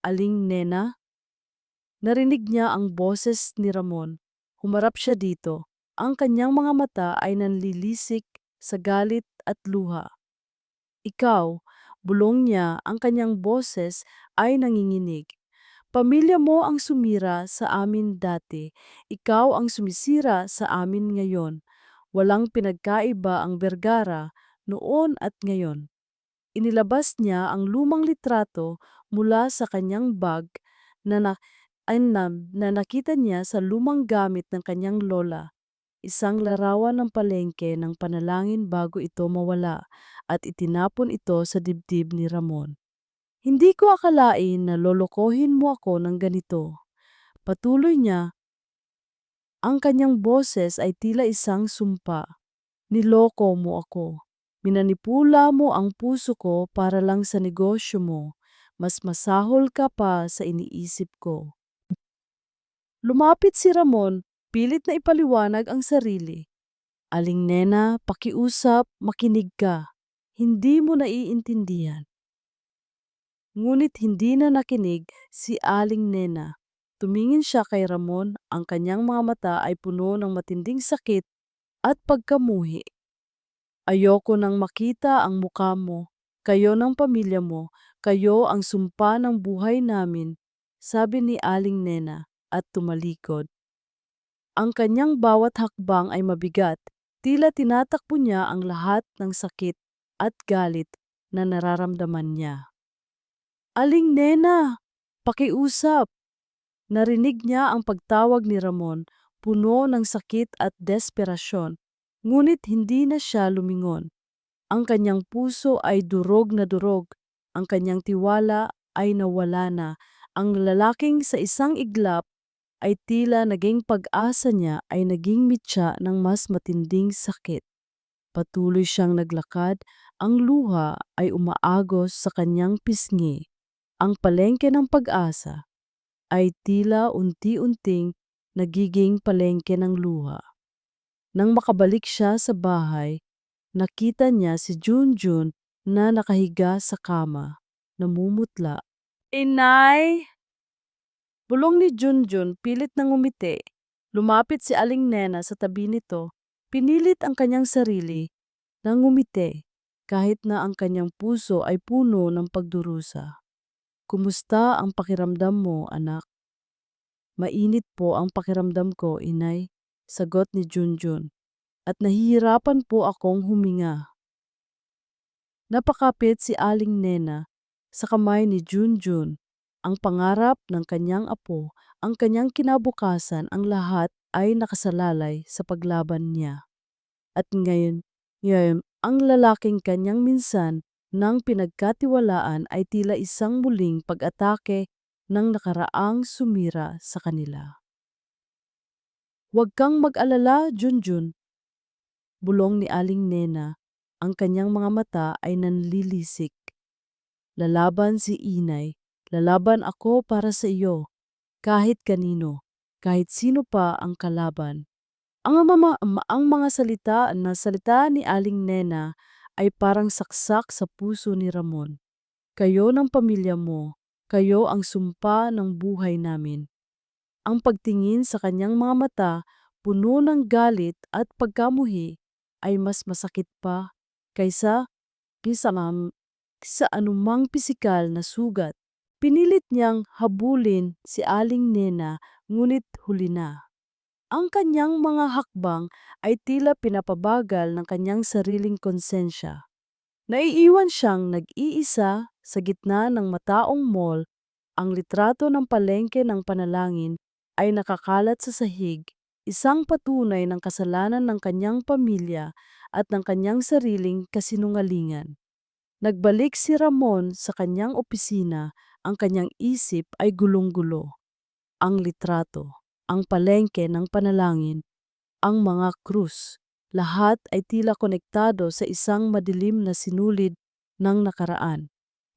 Aling Nena? Narinig niya ang boses ni Ramon. Humarap siya dito. Ang kanyang mga mata ay nanlilisik sa galit at luha. Ikaw, bulong niya, ang kanyang boses ay nanginginig. Pamilya mo ang sumira sa amin dati. Ikaw ang sumisira sa amin ngayon. Walang pinagkaiba ang Vergara noon at ngayon. Inilabas niya ang lumang litrato mula sa kanyang bag na nakita niya sa lumang gamit ng kanyang lola. isang larawan ng palengke ng panalangin bago ito mawala at itinapon ito sa dibdib ni Ramon. Hindi ko akalain na lolokohin mo ako ng ganito. Patuloy niya, ang kanyang boses ay tila isang sumpa. Niloko mo ako. Minanipula mo ang puso ko para lang sa negosyo mo. Mas masahol ka pa sa iniisip ko. Lumapit si Ramon, pilit na ipaliwanag ang sarili. Aling Nena, pakiusap, makinig ka. Hindi mo naiintindihan. Ngunit hindi na nakinig si Aling Nena. Tumingin siya kay Ramon, ang kanyang mga mata ay puno ng matinding sakit at pagkamuhi. Ayoko nang makita ang mukha mo, kayo ng pamilya mo, kayo ang sumpa ng buhay namin, sabi ni Aling Nena at tumalikod. Ang kanyang bawat hakbang ay mabigat, tila tinatakbo niya ang lahat ng sakit at galit na nararamdaman niya. Aling Nena, pakiusap! Narinig niya ang pagtawag ni Ramon, puno ng sakit at desperasyon, ngunit hindi na siya lumingon. Ang kanyang puso ay durog na durog, ang kanyang tiwala ay nawala na. Ang lalaking sa isang iglap ay tila naging pag-asa niya ay naging mitya ng mas matinding sakit. Patuloy siyang naglakad, ang luha ay umaagos sa kanyang pisngi. Ang palengke ng pag-asa ay tila unti-unting nagiging palengke ng luha. Nang makabalik siya sa bahay, nakita niya si Junjun na nakahiga sa kama, namumutla. Inay! Bulong ni Junjun pilit na ngumiti. Lumapit si Aling Nena sa tabi nito. Pinilit ang kanyang sarili na ngumiti kahit na ang kanyang puso ay puno ng pagdurusa. Kumusta ang pakiramdam mo, anak? Mainit po ang pakiramdam ko, inay, sagot ni Junjun, at nahihirapan po akong huminga. Napakapit si Aling Nena sa kamay ni Junjun. Ang pangarap ng kanyang apo, ang kanyang kinabukasan, ang lahat ay nakasalalay sa paglaban niya. At ngayon, ang lalaking kanyang minsan nang pinagkatiwalaan ay tila isang muling pag-atake ng nakaraang sumira sa kanila. Huwag kang mag-alala, Junjun, bulong ni Aling Nena. Ang kanyang mga mata ay nanlilisik. Lalaban si Inay, lalaban ako para sa iyo, kahit kanino, kahit sino pa ang kalaban. Ang mga salita ni Aling Nena ay parang saksak sa puso ni Ramon. Kayo ng pamilya mo, kayo ang sumpa ng buhay namin. Ang pagtingin sa kanyang mga mata, puno ng galit at pagkamuhi, ay mas masakit pa kaysa sa anumang pisikal na sugat. Pinilit niyang habulin si Aling Nena, ngunit huli na. Ang kanyang mga hakbang ay tila pinapabagal ng kanyang sariling konsensya. Naiiwan siyang nag-iisa sa gitna ng mataong mall. Ang litrato ng palengke ng panalangin ay nakakalat sa sahig, isang patunay ng kasalanan ng kanyang pamilya at ng kanyang sariling kasinungalingan. Nagbalik si Ramon sa kanyang opisina, ang kanyang isip ay gulong-gulo. Ang litrato, ang palengke ng panalangin, ang mga krus, lahat ay tila konektado sa isang madilim na sinulid ng nakaraan.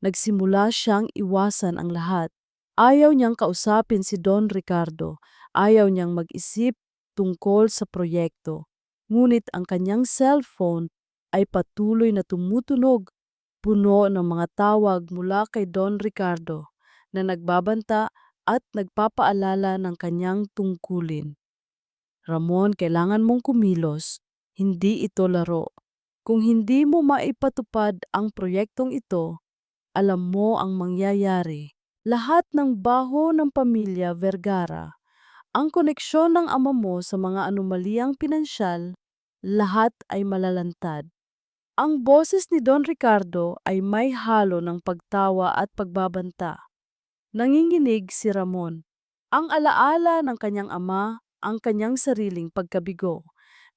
Nagsimula siyang iwasan ang lahat. Ayaw niyang kausapin si Don Ricardo, ayaw niyang mag-isip tungkol sa proyekto. Ngunit ang kanyang cellphone ay patuloy na tumutunog, puno ng mga tawag mula kay Don Ricardo na nagbabanta at nagpapaalala ng kanyang tungkulin. Ramon, kailangan mong kumilos, hindi ito laro. Kung hindi mo maipatupad ang proyektong ito, alam mo ang mangyayari. Lahat ng baho ng pamilya Vergara, ang koneksyon ng ama mo sa mga anomaliyang pinansyal, lahat ay malalantad. Ang boses ni Don Ricardo ay may halo ng pagtawa at pagbabanta. Nanginginig si Ramon. Ang alaala ng kanyang ama, ang kanyang sariling pagkabigo.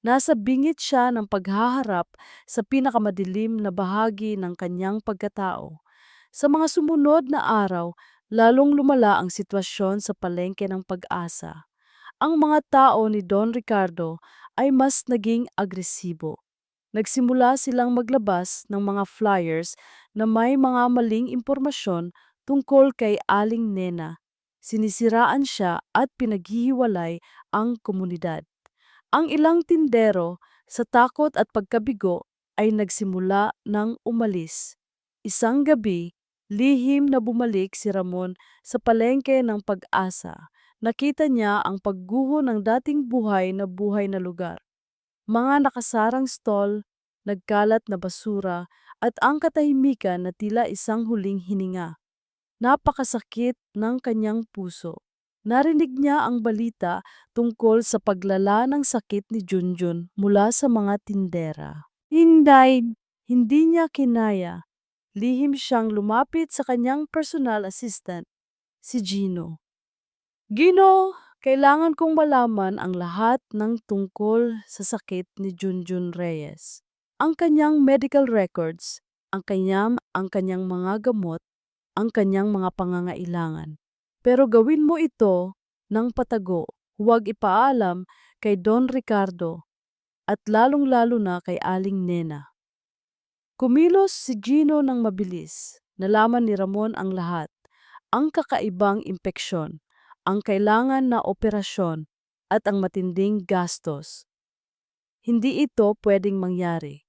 Nasa bingit siya ng paghaharap sa pinakamadilim na bahagi ng kanyang pagkatao. Sa mga sumunod na araw, lalong lumala ang sitwasyon sa palengke ng Pag-asa. Ang mga tao ni Don Ricardo ay mas naging agresibo. Nagsimula silang maglabas ng mga flyers na may mga maling impormasyon tungkol kay Aling Nena. Sinisiraan siya at pinaghihiwalay ang komunidad. Ang ilang tindero, sa takot at pagkabigo, ay nagsimula ng umalis. Isang gabi, lihim na bumalik si Ramon sa palengke ng Pag-asa. Nakita niya ang pagguho ng dating buhay na lugar. Mga nakasarang stall, nagkalat na basura, at ang katahimikan na tila isang huling hininga. Napakasakit ng kanyang puso. Narinig niya ang balita tungkol sa paglala ng sakit ni Junjun mula sa mga tindera. Hindi niya kinaya. Lihim siyang lumapit sa kanyang personal assistant, si Gino. Gino, kailangan kong malaman ang lahat ng tungkol sa sakit ni Junjun Reyes. Ang kanyang medical records, ang kanyang mga gamot, ang kanyang mga pangangailangan. Pero gawin mo ito ng patago, huwag ipaalam kay Don Ricardo at lalong-lalo na kay Aling Nena. Kumilos si Gino ng mabilis. Nalaman ni Ramon ang lahat. Ang kakaibang impeksyon, ang kailangan na operasyon, at ang matinding gastos. Hindi ito pwedeng mangyari.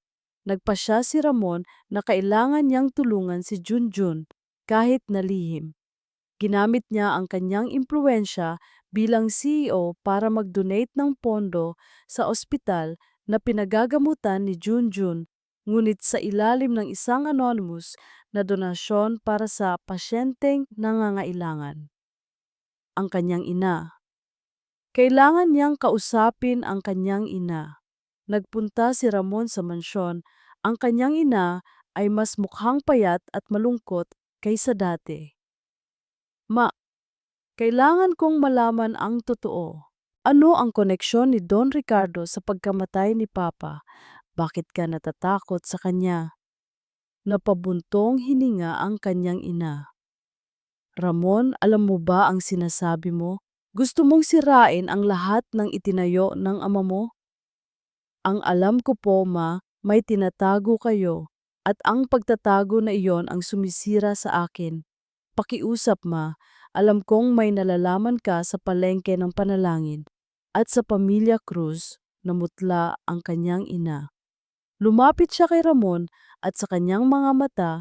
Nagpasya si Ramon na kailangan niyang tulungan si Junjun kahit na lihim. Ginamit niya ang kanyang impluensya bilang CEO para mag-donate ng pondo sa ospital na pinagagamutan ni Junjun, ngunit sa ilalim ng isang anonymous na donasyon para sa pasyenteng nangangailangan. Ang kanyang ina. Kailangan niyang kausapin ang kanyang ina. Nagpunta si Ramon sa mansyon. Ang kanyang ina ay mas mukhang payat at malungkot kaysa dati. Ma, kailangan kong malaman ang totoo. Ano ang koneksyon ni Don Ricardo sa pagkamatay ni Papa? Bakit ka natatakot sa kanya? Napabuntong hininga ang kanyang ina. Ramon, alam mo ba ang sinasabi mo? Gusto mong sirain ang lahat ng itinayo ng ama mo? Ang alam ko po, ma, may tinatago kayo, at ang pagtatago na iyon ang sumisira sa akin. Pakiusap, ma, alam kong may nalalaman ka sa palengke ng panalangin at sa pamilya Cruz. Namutla ang kanyang ina. Lumapit siya kay Ramon at sa kanyang mga mata,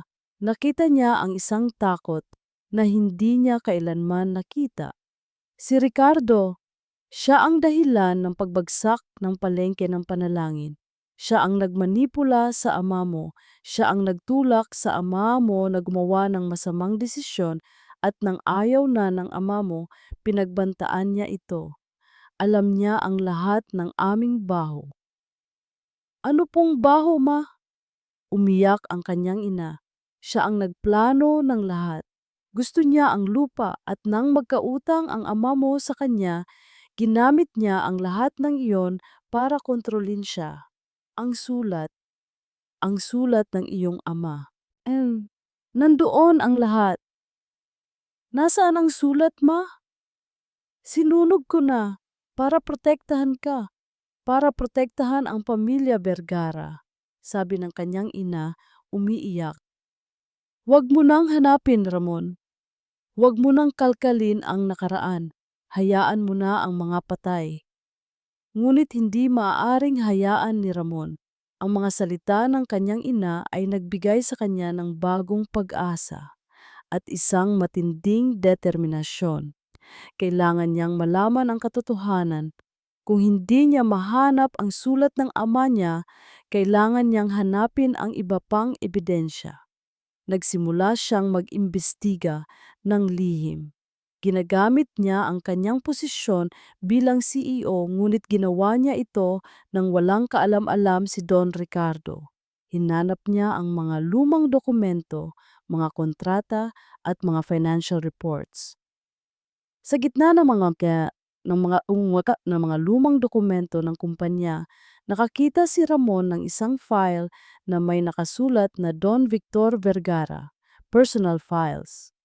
nakita niya ang isang takot na hindi niya kailanman nakita. Si Ricardo, siya ang dahilan ng pagbagsak ng palengke ng panalangin. Siya ang nagmanipula sa ama mo. Siya ang nagtulak sa ama mo na gumawa ng masamang desisyon at nang ayaw na ng ama mo, pinagbantaan niya ito. Alam niya ang lahat ng aming baho. Ano pong baho, ma? Umiyak ang kanyang ina. Siya ang nagplano ng lahat. Gusto niya ang lupa at nang magkautang ang ama mo sa kanya, ginamit niya ang lahat ng iyon para kontrolin siya. Ang sulat ng iyong ama. Nandoon ang lahat. Nasaan ang sulat, ma? Sinunog ko na para protektahan ka, para protektahan ang pamilya Vergara, sabi ng kanyang ina, umiiyak. Huwag mo nang hanapin, Ramon. Huwag mo nang kalkalin ang nakaraan. Hayaan mo na ang mga patay. Ngunit hindi maaaring hayaan ni Ramon. Ang mga salita ng kanyang ina ay nagbigay sa kanya ng bagong pag-asa at isang matinding determinasyon. Kailangan niyang malaman ang katotohanan. Kung hindi niya mahanap ang sulat ng ama niya, kailangan niyang hanapin ang iba pang ebidensya. Nagsimula siyang mag-imbestiga ng lihim. Ginagamit niya ang kanyang posisyon bilang CEO, ngunit ginawa niya ito nang walang kaalam-alam si Don Ricardo. Hinanap niya ang mga lumang dokumento, mga kontrata at mga financial reports. Sa gitna ng mga lumang dokumento ng kumpanya, Nakakita si Ramon ng isang file na may nakasulat na Don Victor Vergara, personal files.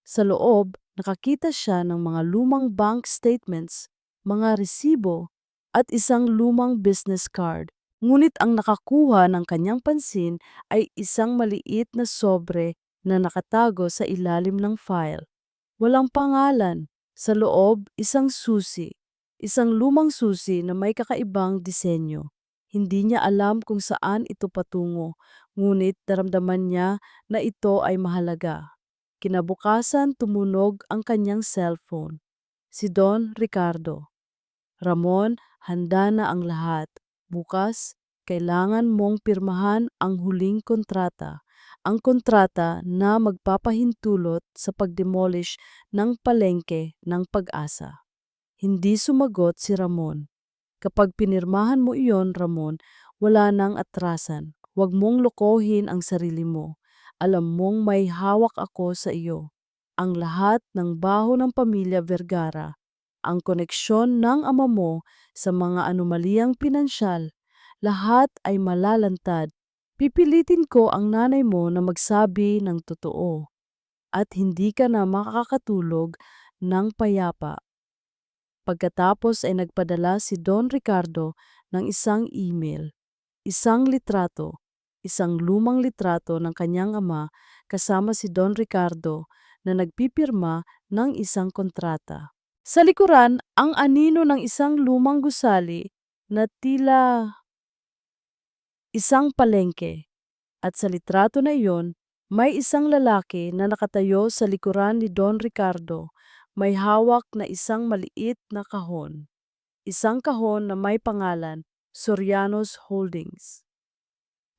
Sa loob, nakakita siya ng mga lumang bank statements, mga resibo, at isang lumang business card. Ngunit ang nakakuha ng kanyang pansin ay isang maliit na sobre na nakatago sa ilalim ng file. Walang pangalan. Sa loob, isang susi. Isang lumang susi na may kakaibang disenyo. Hindi niya alam kung saan ito patungo, ngunit naramdaman niya na ito ay mahalaga. Kinabukasan tumunog ang kanyang cellphone. Si Don Ricardo. Ramon, handa na ang lahat. Bukas, kailangan mong pirmahan ang huling kontrata. Ang kontrata na magpapahintulot sa pagdemolish ng palengke ng Pag-asa. Hindi sumagot si Ramon. Kapag pinirmahan mo iyon, Ramon, wala nang atrasan. Huwag mong lokohin ang sarili mo. Alam mong may hawak ako sa iyo. Ang lahat ng baho ng pamilya Vergara, ang koneksyon ng ama mo sa mga anomaliyang pinansyal, lahat ay malalantad. Pipilitin ko ang nanay mo na magsabi ng totoo at hindi ka na makakatulog ng payapa. Pagkatapos ay nagpadala si Don Ricardo ng isang email, isang litrato, isang lumang litrato ng kanyang ama kasama si Don Ricardo na nagpipirma ng isang kontrata. Sa likuran, ang anino ng isang lumang gusali na tila isang palengke. At sa litrato na iyon, may isang lalaki na nakatayo sa likuran ni Don Ricardo, may hawak na isang maliit na kahon. Isang kahon na may pangalan, Soriano's Holdings.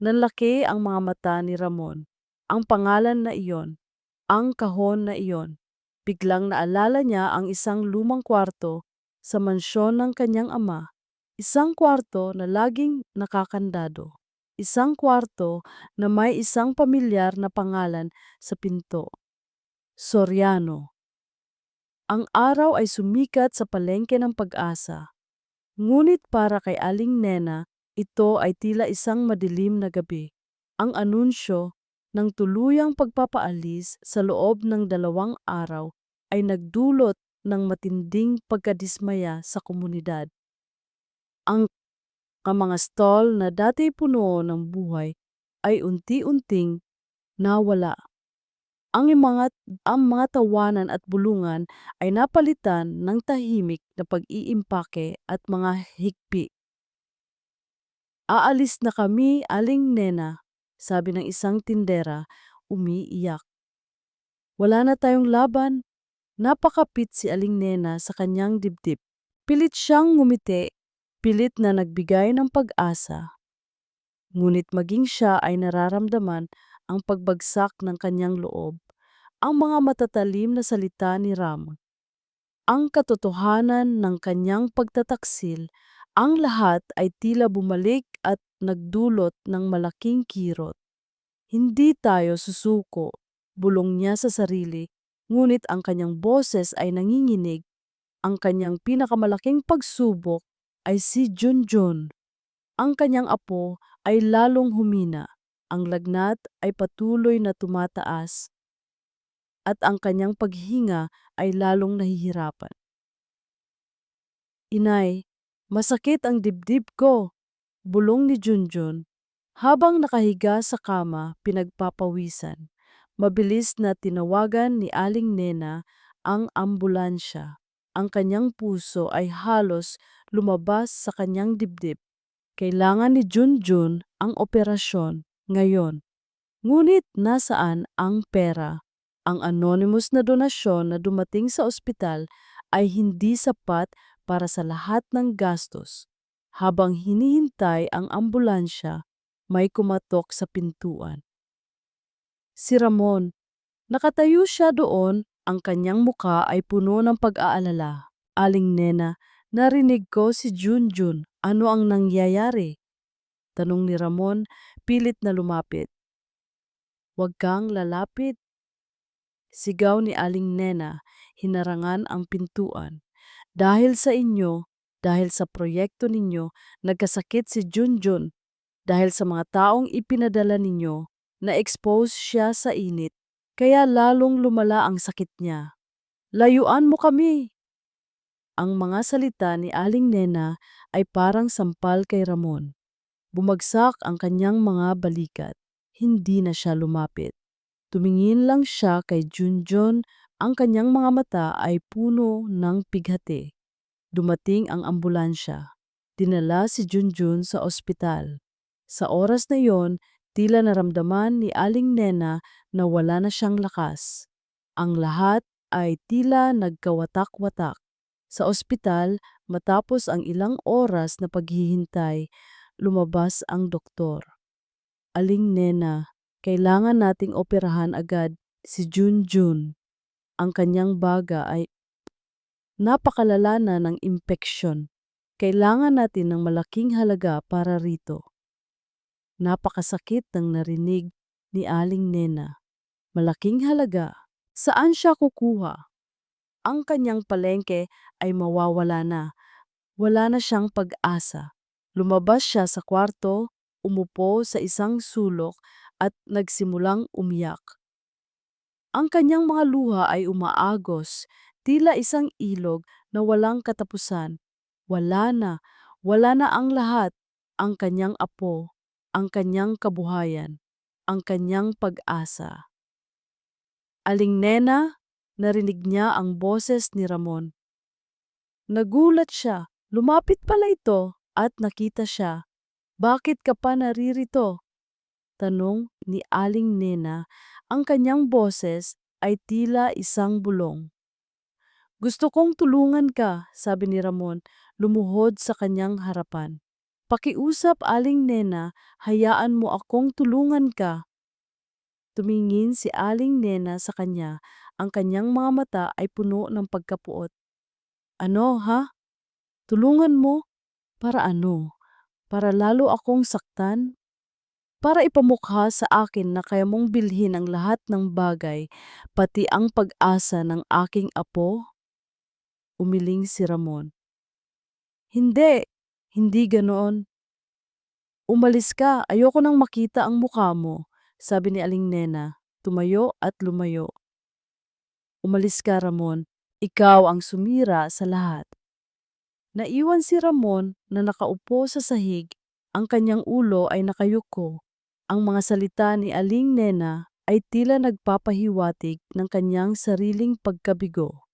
Nanlaki ang mga mata ni Ramon. Ang pangalan na iyon, ang kahon na iyon. Biglang naalala niya ang isang lumang kwarto sa mansyon ng kanyang ama. Isang kwarto na laging nakakandado. Isang kwarto na may isang pamilyar na pangalan sa pinto. Soriano. Ang araw ay sumikat sa palengke ng Pag-asa. Ngunit para kay Aling Nena, ito ay tila isang madilim na gabi. Ang anunsyo ng tuluyang pagpapaalis sa loob ng 2 araw ay nagdulot ng matinding pagkadismaya sa komunidad. Ang mga stall na dati puno ng buhay ay unti-unting nawala. Ang mga, ang mga tawanan at bulungan ay napalitan ng tahimik na pag-iimpake at mga higpi. Aalis na kami, Aling Nena, sabi ng isang tindera, umiiyak. Wala na tayong laban. Napakapit si Aling Nena sa kanyang dibdib. Pilit siyang ngumiti, pilit na nagbigay ng pag-asa. Ngunit maging siya ay nararamdaman ang pagbagsak ng kanyang loob. Ang mga matatalim na salita ni Ram, ang katotohanan ng kanyang pagtataksil, ang lahat ay tila bumalik at nagdulot ng malaking kirot. Hindi tayo susuko, bulong niya sa sarili, ngunit ang kanyang boses ay nanginginig. Ang kanyang pinakamalaking pagsubok ay si Junjun. Ang kanyang apo ay lalong humina. Ang lagnat ay patuloy na tumataas at ang kanyang paghinga ay lalong nahihirapan. Inay, masakit ang dibdib ko, bulong ni Junjun. Habang nakahiga sa kama, pinagpapawisan. Mabilis na tinawagan ni Aling Nena ang ambulansya. Ang kanyang puso ay halos lumabas sa kanyang dibdib. Kailangan ni Junjun ang operasyon ngayon. Ngunit nasaan ang pera? Ang anonymous na donasyon na dumating sa ospital ay hindi sapat para sa lahat ng gastos. Habang hinihintay ang ambulansya, may kumatok sa pintuan. Si Ramon. Nakatayo siya doon, ang kanyang muka ay puno ng pag-aalala. Aling Nena, narinig ko si Junjun. Ano ang nangyayari? Tanong ni Ramon, pilit na lumapit. Huwag kang lalapit. Sigaw ni Aling Nena, hinarangan ang pintuan. Dahil sa inyo, Dahil sa proyekto ninyo, nagkasakit si Junjun. Dahil sa mga taong ipinadala ninyo, na-expose siya sa init, kaya lalong lumala ang sakit niya. Layuan mo kami! Ang mga salita ni Aling Nena ay parang sampal kay Ramon. Bumagsak ang kanyang mga balikat. Hindi na siya lumapit. Tumingin lang siya kay Junjun, ang kanyang mga mata ay puno ng pighati. Dumating ang ambulansya. Dinala si Junjun sa ospital. Sa oras na yon, tila naramdaman ni Aling Nena na wala na siyang lakas. Ang lahat ay tila nagkawatak-watak. Sa ospital, matapos ang ilang oras na paghihintay, lumabas ang doktor. Aling Nena, kailangan nating operahan agad si Junjun. Ang kanyang baga ay napakalala na ng impeksyon. Kailangan natin ng malaking halaga para rito. Napakasakit ng narinig ni Aling Nena. Malaking halaga? Saan siya kukuha? Ang kanyang palengke ay mawawala na. Wala na siyang pag-asa. Lumabas siya sa kwarto, umupo sa isang sulok at nagsimulang umiyak. Ang kanyang mga luha ay umaagos, tila isang ilog na walang katapusan. Wala na ang lahat, ang kanyang apo, ang kanyang kabuhayan, ang kanyang pag-asa. Aling Nena, narinig niya ang boses ni Ramon. Nagulat siya, lumapit pala ito at nakita siya. Bakit ka pa naririto? Tanong ni Aling Nena, ang kanyang boses ay tila isang bulong. Gusto kong tulungan ka, sabi ni Ramon, lumuhod sa kanyang harapan. Pakiusap, Aling Nena, hayaan mo akong tulungan ka. Tumingin si Aling Nena sa kanya, ang kanyang mga mata ay puno ng pagkapuot. Ano, ha? Tulungan mo? Para ano? Para lalo akong saktan? Para ipamukha sa akin na kaya mong bilhin ang lahat ng bagay, pati ang pag-asa ng aking apo? Umiling si Ramon. Hindi, hindi ganoon. Umalis ka, ayoko nang makita ang mukha mo, sabi ni Aling Nena, tumayo at lumayo. Umalis ka, Ramon, ikaw ang sumira sa lahat. Naiwan si Ramon na nakaupo sa sahig, ang kanyang ulo ay nakayuko. Ang mga salita ni Aling Nena ay tila nagpapahiwatig ng kanyang sariling pagkabigo.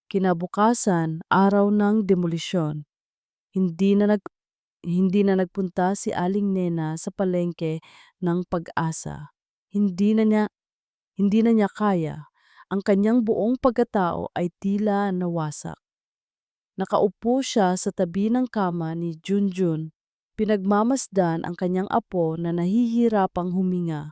Kinabukasan, araw ng demolisyon. Hindi na, nag, hindi na nagpunta si Aling Nena sa palengke ng pag-asa. Hindi na niya kaya. Ang kanyang buong pagkatao ay tila nawasak. Nakaupo siya sa tabi ng kama ni Junjun. Pinagmamasdan ang kanyang apo na nahihirapang huminga.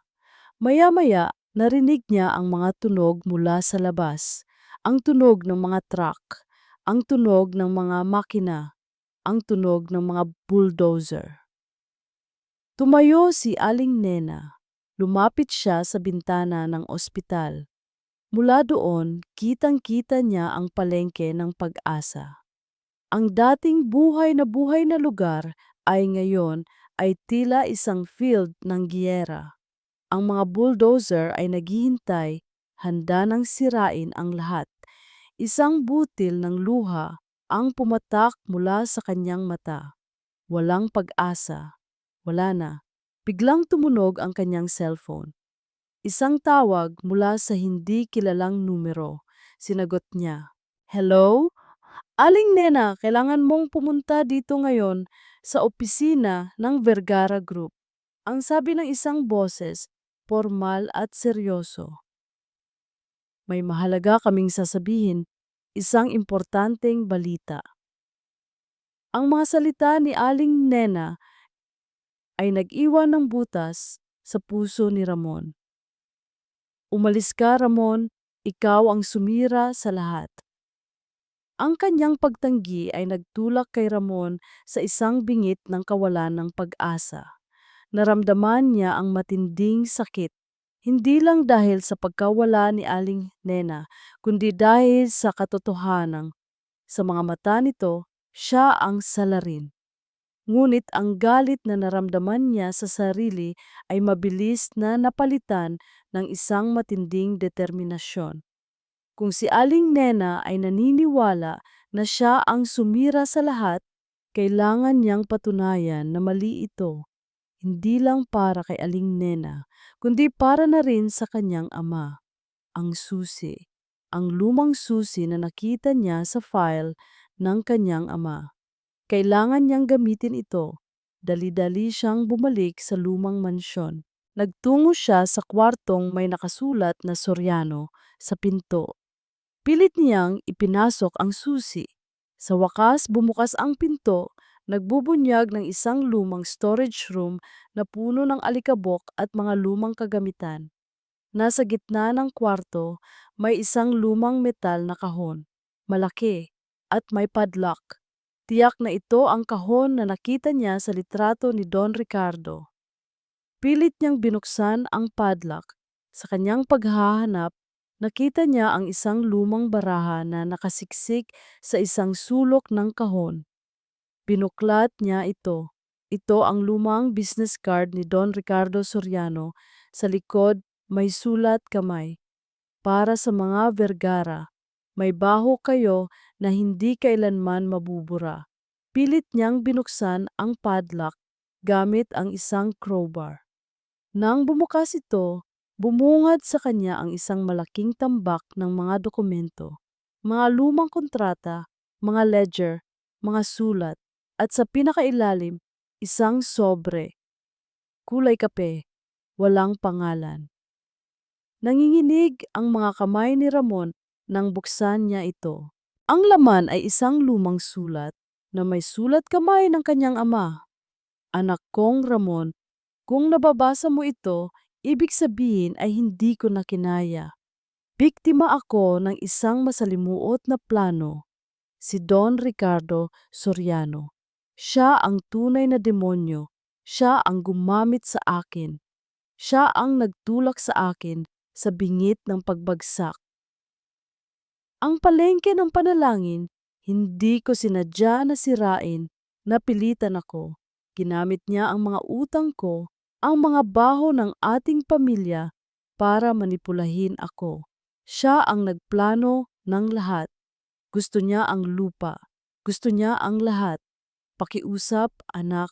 Maya-maya, narinig niya ang mga tunog mula sa labas. Ang tunog ng mga truck, ang tunog ng mga makina, ang tunog ng mga bulldozer. Tumayo si Aling Nena. Lumapit siya sa bintana ng ospital. Mula doon, kitang-kita niya ang palengke ng pag-asa. Ang dating buhay na lugar ay ngayon ay tila isang field ng giyera. Ang mga bulldozer ay naghihintay, handa nang sirain ang lahat. Isang butil ng luha ang pumatak mula sa kanyang mata. Walang pag-asa. Wala na. Biglang tumunog ang kanyang cellphone. Isang tawag mula sa hindi kilalang numero. Sinagot niya. Hello? Aling Nena, kailangan mong pumunta dito ngayon sa opisina ng Vergara Group. Ang sabi ng isang boses, formal at seryoso. May mahalaga kaming sasabihin, isang importanteng balita. Ang mga salita ni Aling Nena ay nag-iwan ng butas sa puso ni Ramon. Umalis ka, Ramon, ikaw ang sumira sa lahat. Ang kanyang pagtanggi ay nagtulak kay Ramon sa isang bingit ng kawalan ng pag-asa. Naramdaman niya ang matinding sakit, hindi lang dahil sa pagkawala ni Aling Nena, kundi dahil sa katotohanan. Sa mga mata nito, Siya ang salarin. Ngunit ang galit na naramdaman niya sa sarili ay mabilis na napalitan ng isang matinding determinasyon. Kung si Aling Nena ay naniniwala na siya ang sumira sa lahat, kailangan niyang patunayan na mali ito, hindi lang para kay Aling Nena, kundi para na rin sa kanyang ama. Ang susi, ang lumang susi na nakita niya sa file ng kanyang ama. Kailangan niyang gamitin ito. Dali-dali siyang bumalik sa lumang mansyon. Nagtungo siya sa kwartong may nakasulat na Soriano sa pinto. Pilit niyang ipinasok ang susi. Sa wakas bumukas ang pinto, nagbubunyag ng isang lumang storage room na puno ng alikabok at mga lumang kagamitan. Nasa gitna ng kwarto, may isang lumang metal na kahon, malaki, at may padlock. Tiyak na ito ang kahon na nakita niya sa litrato ni Don Ricardo. Pilit niyang binuksan ang padlock. Sa kanyang paghahanap, nakita niya ang isang lumang baraha na nakasiksik sa isang sulok ng kahon. Binuklat niya ito. Ito ang lumang business card ni Don Ricardo Soriano. Sa likod, may sulat kamay. Para sa mga Vergara, may baho kayo na hindi kailanman mabubura. Pilit niyang binuksan ang padlock gamit ang isang crowbar. Nang bumukas ito, bumungad sa kanya ang isang malaking tambak ng mga dokumento, mga lumang kontrata, mga ledger, mga sulat, at sa pinakailalim, isang sobre, kulay kape, walang pangalan. Nanginginig ang mga kamay ni Ramon nang buksan niya ito. Ang laman ay isang lumang sulat na may sulat kamay ng kanyang ama. Anak kong Ramon, kung nababasa mo ito, ibig sabihin ay hindi ko na kinaya. Biktima ako ng isang masalimuot na plano, si Don Ricardo Soriano. Siya ang tunay na demonyo. Siya ang gumamit sa akin. Siya ang nagtulak sa akin sa bingit ng pagbagsak. Ang palengke ng panalangin, hindi ko sinadya na sirain, napilitan ako. Ginamit niya ang mga utang ko, ang mga baho ng ating pamilya para manipulahin ako. Siya ang nagplano ng lahat. Gusto niya ang lupa. Gusto niya ang lahat. Pakiusap, anak.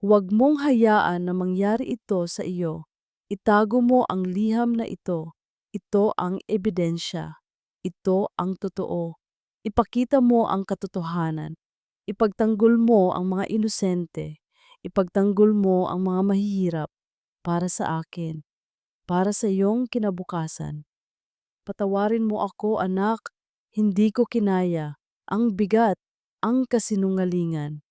Huwag mong hayaan na mangyari ito sa iyo. Itago mo ang liham na ito. Ito ang ebidensya. Ito ang totoo. Ipakita mo ang katotohanan. Ipagtanggol mo ang mga inosente. Ipagtanggol mo ang mga mahihirap para sa akin, para sa iyong kinabukasan. Patawarin mo ako, anak. Hindi ko kinaya. Ang bigat, ang kasinungalingan.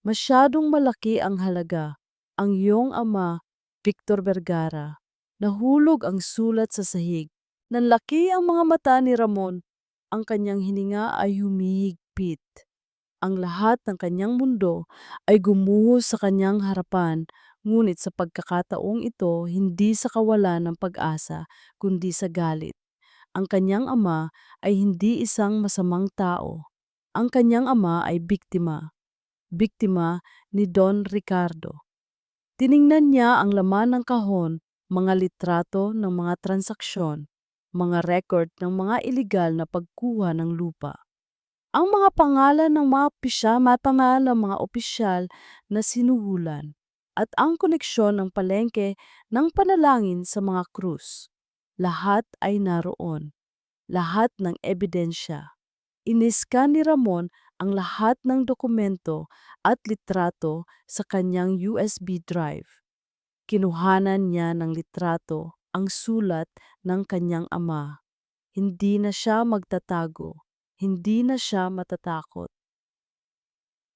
Masyadong malaki ang halaga. Ang iyong ama, Victor Vergara. Nahulog ang sulat sa sahig. Nanlaki ang mga mata ni Ramon. Ang kanyang hininga ay humihigpit. Ang lahat ng kanyang mundo ay gumuho sa kanyang harapan, ngunit sa pagkakataong ito, hindi sa kawalan ng pag-asa, kundi sa galit. Ang kanyang ama ay hindi isang masamang tao. Ang kanyang ama ay biktima. Biktima ni Don Ricardo. Tiningnan niya ang laman ng kahon, mga litrato ng mga transaksyon, mga record ng mga iligal na pagkuha ng lupa. Ang mga pangalan ng mga ng mga opisyal na sinuhulan at ang koneksyon ng palengke ng panalangin sa mga krus. Lahat ay naroon. Lahat ng ebidensya. Iniskan ni Ramon ang lahat ng dokumento at litrato sa kanyang USB drive. Kinuhanan niya ng litrato ang sulat ng kanyang ama. Hindi na siya magtatago. Hindi na siya matatakot.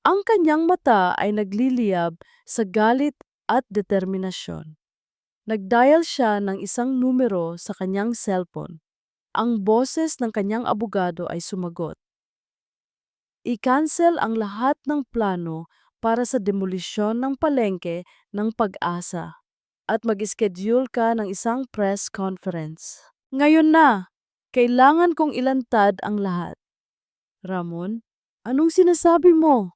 Ang kanyang mata ay nagliliyab sa galit at determinasyon. Nagdial siya ng isang numero sa kanyang cellphone. Ang boses ng kanyang abogado ay sumagot. I-cancel ang lahat ng plano para sa demolisyon ng palengke ng Pag-asa at mag-schedule ka ng isang press conference. Ngayon na, kailangan kong ilantad ang lahat. Ramon, Anong sinasabi mo?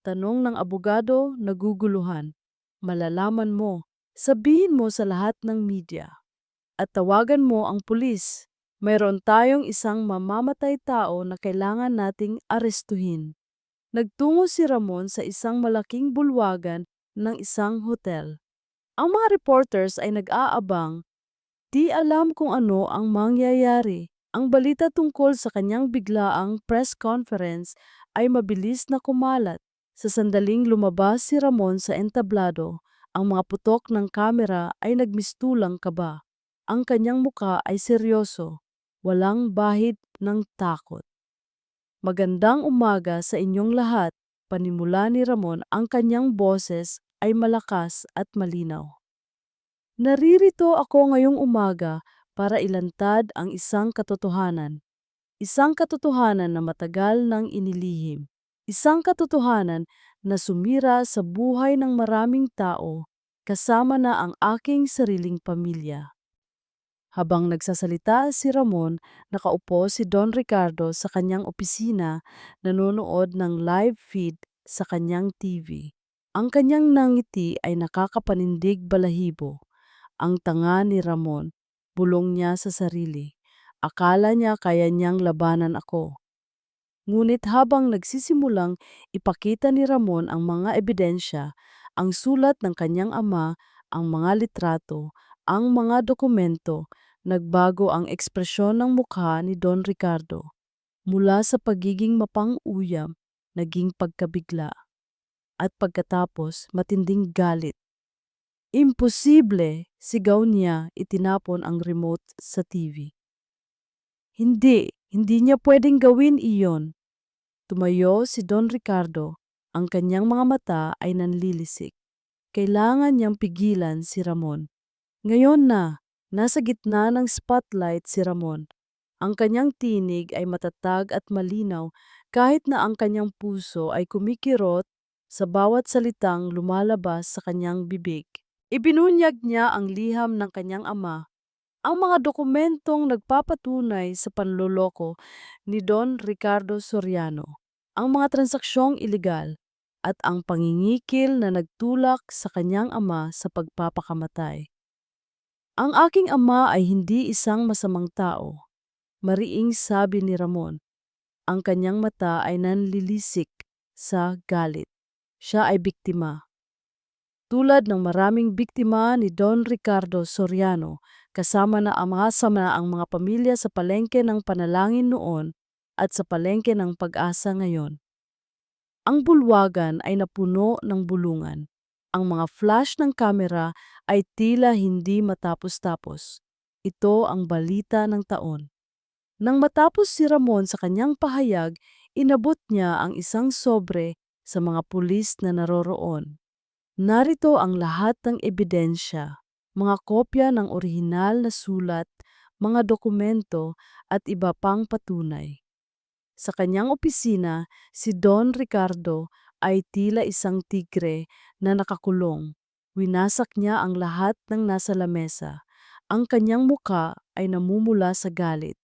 Tanong ng abogado, naguguluhan. Malalaman mo. Sabihin mo sa lahat ng media. At tawagan mo ang pulis. Mayroon tayong isang mamamatay tao na kailangan nating arestuhin. Nagtungo si Ramon sa isang malaking bulwagan ng isang hotel. Ang mga reporters ay nag-aabang, di alam kung ano ang mangyayari. Ang balita tungkol sa kanyang biglaang press conference ay mabilis na kumalat. Sa sandaling lumabas si Ramon sa entablado, ang mga putok ng kamera ay nagmistulang kaba. Ang kanyang muka ay seryoso, walang bahid ng takot. Magandang umaga sa inyong lahat. Panimula ni Ramon, ang kanyang boses ay malakas at malinaw. Naririto ako ngayong umaga para ilantad ang isang katotohanan. Isang katotohanan na matagal nang inilihim. Isang katotohanan na sumira sa buhay ng maraming tao, kasama na ang aking sariling pamilya. Habang nagsasalita si Ramon, nakaupo si Don Ricardo sa kanyang opisina, nanonood ng live feed sa kanyang TV. Ang kanyang nangiti ay nakakapanindig balahibo. Ang tanga ni Ramon, bulong niya sa sarili. Akala niya kaya niyang labanan ako. Ngunit habang nagsisimulang ipakita ni Ramon ang mga ebidensya, ang sulat ng kanyang ama, ang mga litrato, ang mga dokumento, nagbago ang ekspresyon ng mukha ni Don Ricardo. Mula sa pagiging mapang-uyam, naging pagkabigla. At pagkatapos, matinding galit. Imposible! Sigaw niya, itinapon ang remote sa TV. Hindi niya pwedeng gawin iyon. Tumayo si Don Ricardo, ang kanyang mga mata ay nanlilisik. Kailangan niyang pigilan si Ramon. Ngayon na, nasa gitna ng spotlight si Ramon. Ang kanyang tinig ay matatag at malinaw kahit na ang kanyang puso ay kumikirot sa bawat salitang lumalabas sa kanyang bibig. Ibinunyag niya ang liham ng kanyang ama, ang mga dokumentong nagpapatunay sa panloloko ni Don Ricardo Soriano, ang mga transaksyong ilegal, at ang pangingikil na nagtulak sa kanyang ama sa pagpapakamatay. Ang aking ama ay hindi isang masamang tao, mariing sabi ni Ramon. Ang kanyang mata ay nanlilisik sa galit. Siya ay biktima. Tulad ng maraming biktima ni Don Ricardo Soriano, kasama na ang mga pamilya sa palengke ng panalangin noon at sa palengke ng pag-asa ngayon. Ang bulwagan ay napuno ng bulungan. Ang mga flash ng kamera ay tila hindi matapos-tapos. Ito ang balita ng taon. Nang matapos si Ramon sa kanyang pahayag, inabot niya ang isang sobre sa mga pulis na naroroon. Narito ang lahat ng ebidensya, mga kopya ng orihinal na sulat, mga dokumento at iba pang patunay. Sa kanyang opisina, si Don Ricardo ay tila isang tigre na nakakulong. Winasak niya ang lahat ng nasa lamesa. Ang kanyang muka ay namumula sa galit.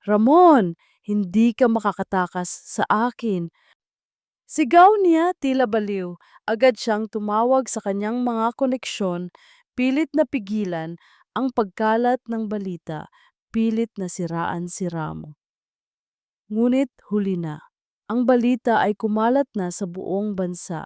Ramon, hindi ka makakatakas sa akin. Sigaw niya tila baliw. Agad siyang tumawag sa kanyang mga koneksyon, pilit na pigilan ang pagkalat ng balita, pilit na siraan si Ramo. Ngunit huli na. Ang balita ay kumalat na sa buong bansa.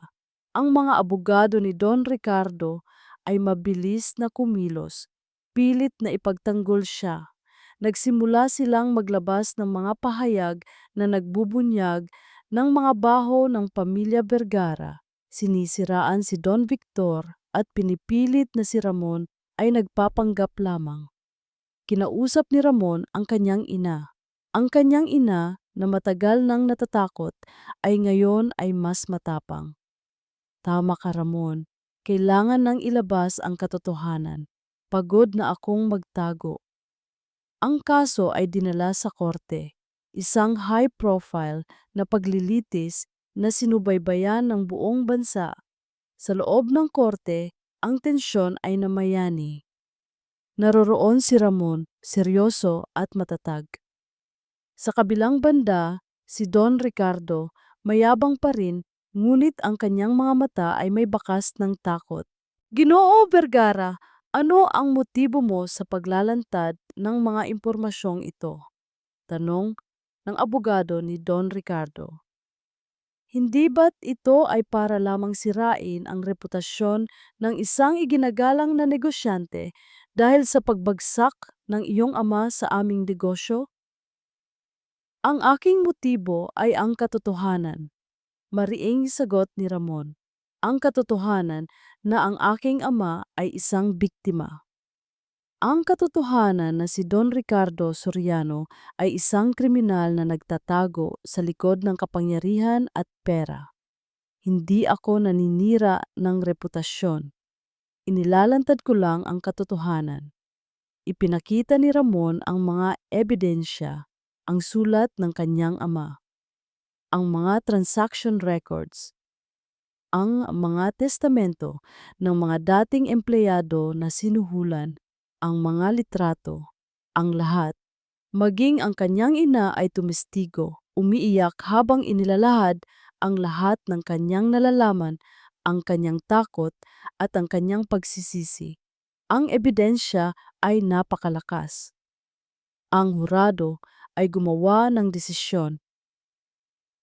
Ang mga abogado ni Don Ricardo ay mabilis na kumilos, pilit na ipagtanggol siya. Nagsimula silang maglabas ng mga pahayag na nagbubunyag ng mga baho ng pamilya Vergara. Sinisiraan si Don Victor at pinipilit na si Ramon ay nagpapanggap lamang. Kinausap ni Ramon ang kanyang ina. Ang kanyang ina na matagal nang natatakot ay ngayon ay mas matapang. Tama ka, Ramon. Kailangan nang ilabas ang katotohanan. Pagod na akong magtago. Ang kaso ay dinala sa korte. Isang high-profile na paglilitis na sinubaybayan ng buong bansa. Sa loob ng korte, ang tensyon ay namayani. Naroroon si Ramon, seryoso at matatag. Sa kabilang banda, Si Don Ricardo, mayabang pa rin, ngunit ang kanyang mga mata ay may bakas ng takot. Ginoo Vergara, ano ang motibo mo sa paglalantad ng mga impormasyong ito? Tanong ng abogado ni Don Ricardo. Hindi ba't ito ay para lamang sirain ang reputasyon ng isang iginagalang na negosyante dahil sa pagbagsak ng iyong ama sa aming negosyo? Ang aking motibo ay ang katotohanan. Mariing sagot ni Ramon. Ang katotohanan na ang aking ama ay isang biktima. Ang katotohanan na si Don Ricardo Soriano ay isang kriminal na nagtatago sa likod ng kapangyarihan at pera. Hindi ako naninira ng reputasyon. Inilalantad ko lang ang katotohanan. Ipinakita ni Ramon ang mga ebidensya, ang sulat ng kanyang ama, ang mga transaction records, ang mga testamento ng mga dating empleyado na sinuhulan, ang mga litrato, ang lahat. Maging ang kanyang ina ay tumestigo, umiiyak habang inilalahad ang lahat ng kanyang nalalaman, ang kanyang takot at ang kanyang pagsisisi. Ang ebidensya ay napakalakas. Ang hurado ay gumawa ng desisyon.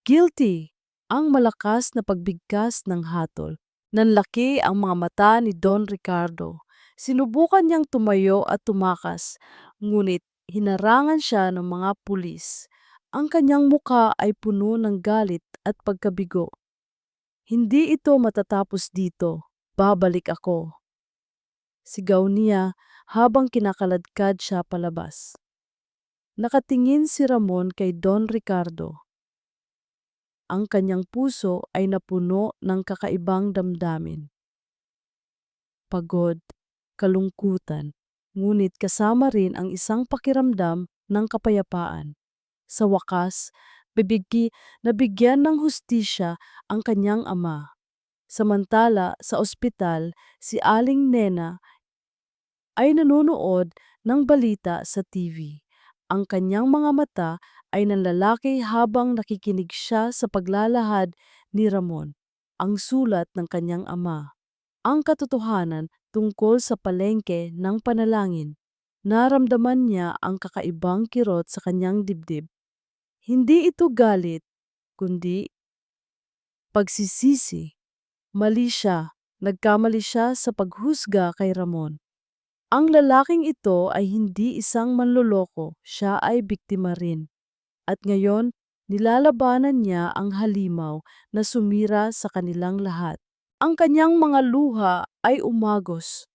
Guilty! Ang malakas na pagbigkas ng hatol. Nanlaki ang mga mata ni Don Ricardo. Sinubukan niyang tumayo at tumakas, ngunit hinarangan siya ng mga pulis. Ang kanyang muka ay puno ng galit at pagkabigo. Hindi ito matatapos dito. Babalik ako. Sigaw niya habang kinakaladkad siya palabas. Nakatingin si Ramon kay Don Ricardo. Ang kanyang puso ay napuno ng kakaibang damdamin. Pagod, kalungkutan, ngunit kasama rin ang isang pakiramdam ng kapayapaan. Sa wakas, nabigyan ng hustisya ang kanyang ama. Samantala, sa ospital, si Aling Nena ay nanonood ng balita sa TV. Ang kanyang mga mata ay nanlalaki habang nakikinig siya sa paglalahad ni Ramon, ang sulat ng kanyang ama. Ang katotohanan tungkol sa palengke ng panalangin. Naramdaman niya ang kakaibang kirot sa kanyang dibdib. Hindi ito galit, kundi pagsisisi. Mali siya, nagkamali siya sa paghusga kay Ramon. Ang lalaking ito ay hindi isang manloloko, siya ay biktima rin. At ngayon, nilalabanan niya ang halimaw na sumira sa kanilang lahat. Ang kanyang mga luha ay umagos.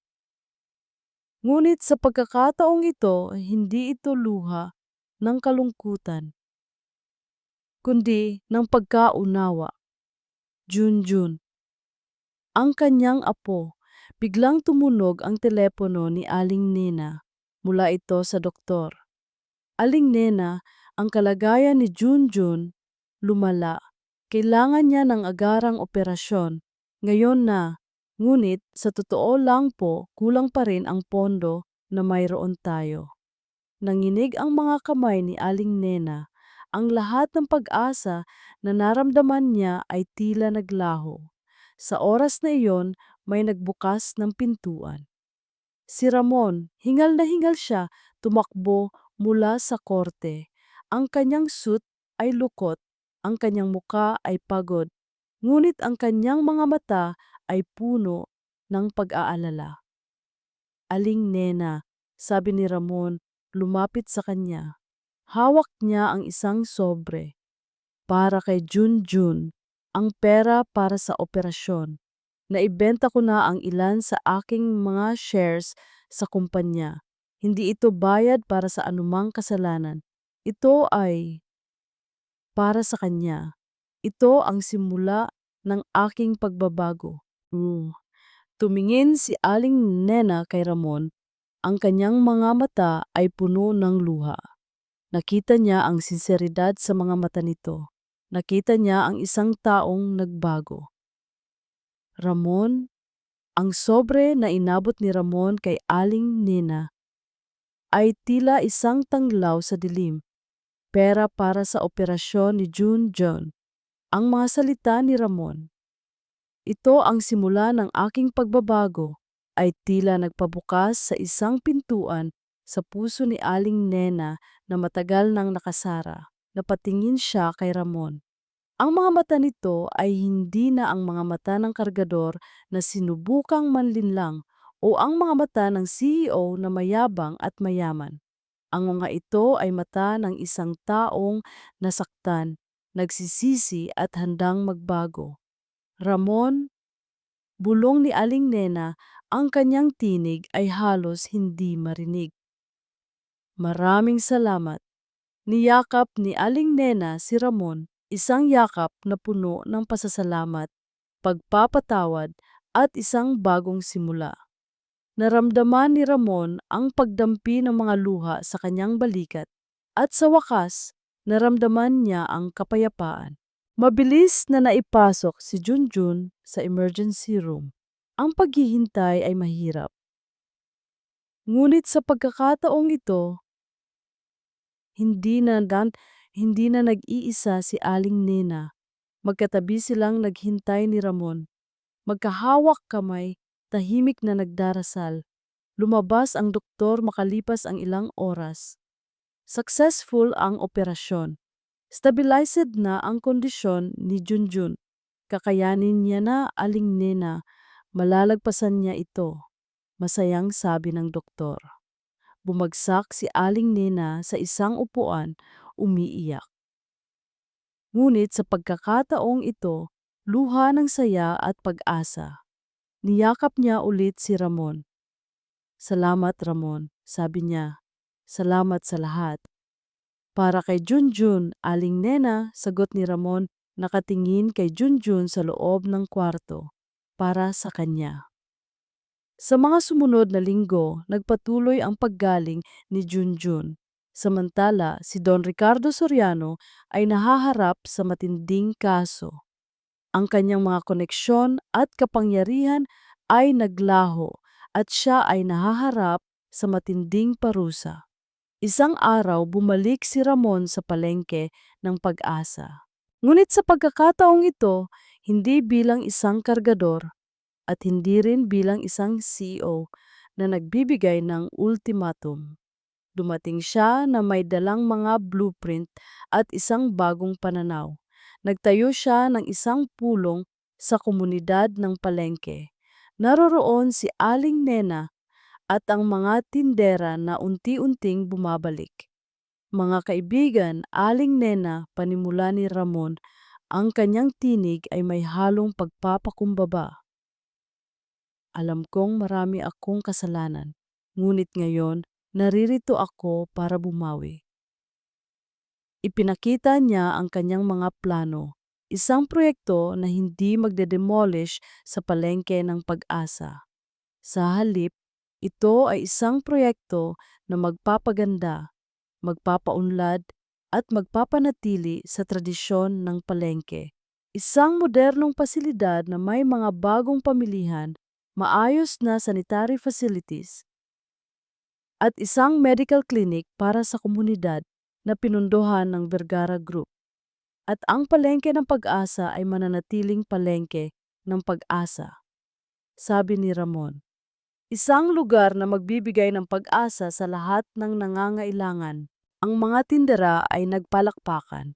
Ngunit sa pagkakataong ito, hindi ito luha ng kalungkutan, kundi ng pagkaunawa. Junjun, ang kanyang apo. Biglang tumunog ang telepono ni Aling Nena. Mula ito sa doktor. Aling Nena, ang kalagayan ni Junjun lumala. Kailangan niya ng agarang operasyon. Ngayon na, ngunit sa totoo lang po, kulang pa rin ang pondo na mayroon tayo. Nanginig ang mga kamay ni Aling Nena. Ang lahat ng pag-asa na naramdaman niya ay tila naglaho. Sa oras na iyon, may nagbukas ng pintuan. Si Ramon, hingal na hingal siya, tumakbo mula sa korte. Ang kanyang suit ay lukot, ang kanyang muka ay pagod, ngunit ang kanyang mga mata ay puno ng pag-aalala. Aling Nena, sabi ni Ramon, lumapit sa kanya. Hawak niya ang isang sobre. Para kay Junjun, ang pera para sa operasyon. Naibenta ko na ang ilan sa aking mga shares sa kumpanya. Hindi ito bayad para sa anumang kasalanan. Ito ay para sa kanya. Ito ang simula ng aking pagbabago. Tumingin si Aling Nena kay Ramon. Ang kanyang mga mata ay puno ng luha. Nakita niya ang sinseridad sa mga mata nito. Nakita niya ang isang taong nagbago. Ramon, ang sobre na inabot ni Ramon kay Aling Nena ay tila isang tanglaw sa dilim. pera para sa operasyon ni Junjun. Ang mga salita ni Ramon, "Ito ang simula ng aking pagbabago," ay tila nagpabukas sa isang pintuan sa puso ni Aling Nena na matagal nang nakasara. Napatingin siya kay Ramon. Ang mga mata nito ay hindi na ang mga mata ng kargador na sinubukang manlinlang o ang mga mata ng CEO na mayabang at mayaman. Ang mga ito ay mata ng isang taong nasaktan, nagsisisi at handang magbago. Ramon, bulong ni Aling Nena, ang kanyang tinig ay halos hindi marinig. Maraming salamat. Niyakap ni Aling Nena si Ramon, isang yakap na puno ng pasasalamat, pagpapatawad at isang bagong simula. Naramdaman ni Ramon ang pagdampi ng mga luha sa kanyang balikat at sa wakas, naramdaman niya ang kapayapaan. Mabilis na naipasok si Junjun sa emergency room. Ang paghihintay ay mahirap. Ngunit sa pagkakataong ito, hindi na, dan, hindi na nag-iisa si Aling Nena. Magkatabi silang naghintay ni Ramon. Magkahawak kamay, tahimik na nagdarasal. Lumabas ang doktor makalipas ang ilang oras. Successful ang operasyon. Stabilized na ang kondisyon ni Junjun. Kakayanin niya na, Aling Nena. Malalagpasan niya ito. Masayang sabi ng doktor. Bumagsak si Aling Nena sa isang upuan, umiiyak. Ngunit sa pagkakataong ito, luha ng saya at pag-asa. Niyakap niya ulit si Ramon. "Salamat, Ramon," sabi niya. "Salamat sa lahat." "Para kay Junjun, Aling Nena," sagot ni Ramon, nakatingin kay Junjun sa loob ng kwarto. "Para sa kanya." Sa mga sumunod na linggo, nagpatuloy ang paggaling ni Junjun. Samantala, si Don Ricardo Soriano ay nahaharap sa matinding kaso. Ang kanyang mga koneksyon at kapangyarihan ay naglaho at siya ay nahaharap sa matinding parusa. Isang araw bumalik si Ramon sa palengke ng Pag-asa. Ngunit sa pagkakataong ito, hindi bilang isang kargador at hindi rin bilang isang CEO na nagbibigay ng ultimatum. Dumating siya na may dalang mga blueprint at isang bagong pananaw. Nagtayo siya ng isang pulong sa komunidad ng palengke. Naroroon si Aling Nena at ang mga tindera na unti-unting bumabalik. "Mga kaibigan, Aling Nena," panimula ni Ramon, ang kanyang tinig ay may halong pagpapakumbaba. "Alam kong marami akong kasalanan, ngunit ngayon naririto ako para bumawi." Ipinakita niya ang kanyang mga plano, isang proyekto na hindi magdedemolish sa palengke ng Pag-asa. Sa halip, ito ay isang proyekto na magpapaganda, magpapaunlad at magpapanatili sa tradisyon ng palengke. Isang modernong pasilidad na may mga bagong pamilihan, maayos na sanitary facilities, at isang medical clinic para sa komunidad na pinundohan ng Vergara Group. At ang palengke ng Pag-asa ay mananatiling palengke ng pag-asa, sabi ni Ramon. Isang lugar na magbibigay ng pag-asa sa lahat ng nangangailangan. Ang mga tindera ay nagpalakpakan.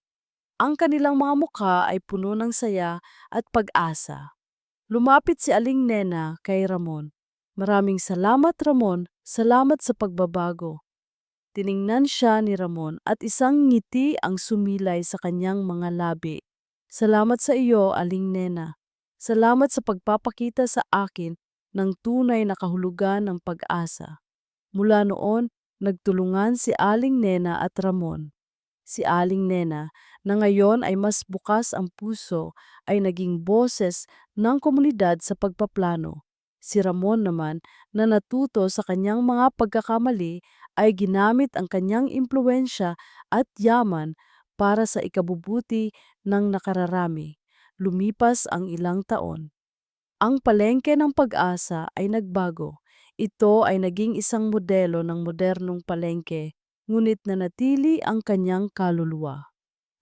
Ang kanilang mga mukha ay puno ng saya at pag-asa. Lumapit si Aling Nena kay Ramon. "Maraming salamat, Ramon. Salamat sa pagbabago." Tiningnan siya ni Ramon at isang ngiti ang sumilay sa kanyang mga labi. "Salamat sa iyo, Aling Nena. Salamat sa pagpapakita sa akin ng tunay na kahulugan ng pag-asa." Mula noon, nagtulungan si Aling Nena at Ramon. Si Aling Nena, na ngayon ay mas bukas ang puso, ay naging boses ng komunidad sa pagpaplano. Si Ramon naman, na natuto sa kanyang mga pagkakamali, ay ginamit ang kanyang impluensya at yaman para sa ikabubuti ng nakararami. Lumipas ang ilang taon. Ang palengke ng Pag-asa ay nagbago. Ito ay naging isang modelo ng modernong palengke ngunit nanatili ang kanyang kaluluwa.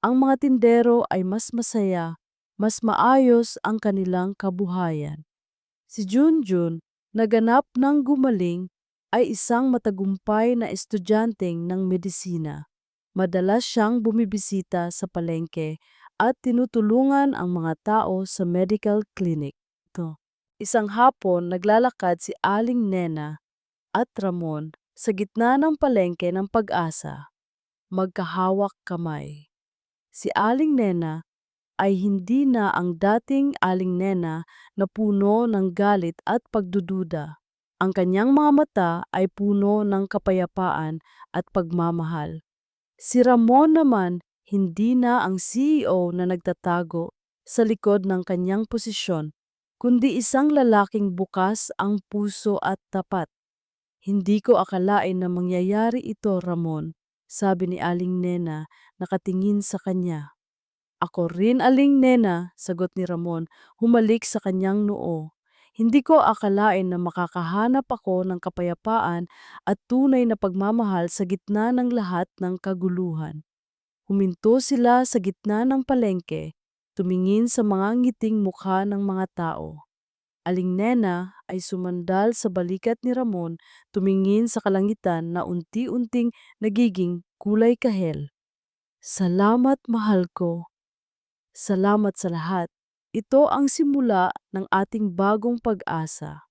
Ang mga tindero ay mas masaya, mas maayos ang kanilang kabuhayan. Si Junjun, naganap ng gumaling, ay isang matagumpay na estudyanteng ng medisina. Madalas siyang bumibisita sa palengke at tinutulungan ang mga tao sa medical clinic. Isang hapon, naglalakad si Aling Nena at Ramon sa gitna ng palengke ng Pag-asa, magkahawak kamay. Si Aling Nena ay hindi na ang dating Aling Nena na puno ng galit at pagdududa. Ang kanyang mga mata ay puno ng kapayapaan at pagmamahal. Si Ramon naman, hindi na ang CEO na nagtatago sa likod ng kanyang posisyon, kundi isang lalaking bukas ang puso at tapat. Hindi ko akalain na mangyayari ito, Ramon, sabi ni Aling Nena, nakatingin sa kanya. Ako rin, Aling Nena, sagot ni Ramon, humalik sa kanyang noo. Hindi ko akalain na makakahanap ako ng kapayapaan at tunay na pagmamahal sa gitna ng lahat ng kaguluhan. Huminto sila sa gitna ng palengke, tumingin sa mga ngiting mukha ng mga tao. Aling Nena ay sumandal sa balikat ni Ramon, tumingin sa kalangitan na unti-unting nagiging kulay kahel. Salamat, mahal ko. Salamat sa lahat. Ito ang simula ng ating bagong pag-asa.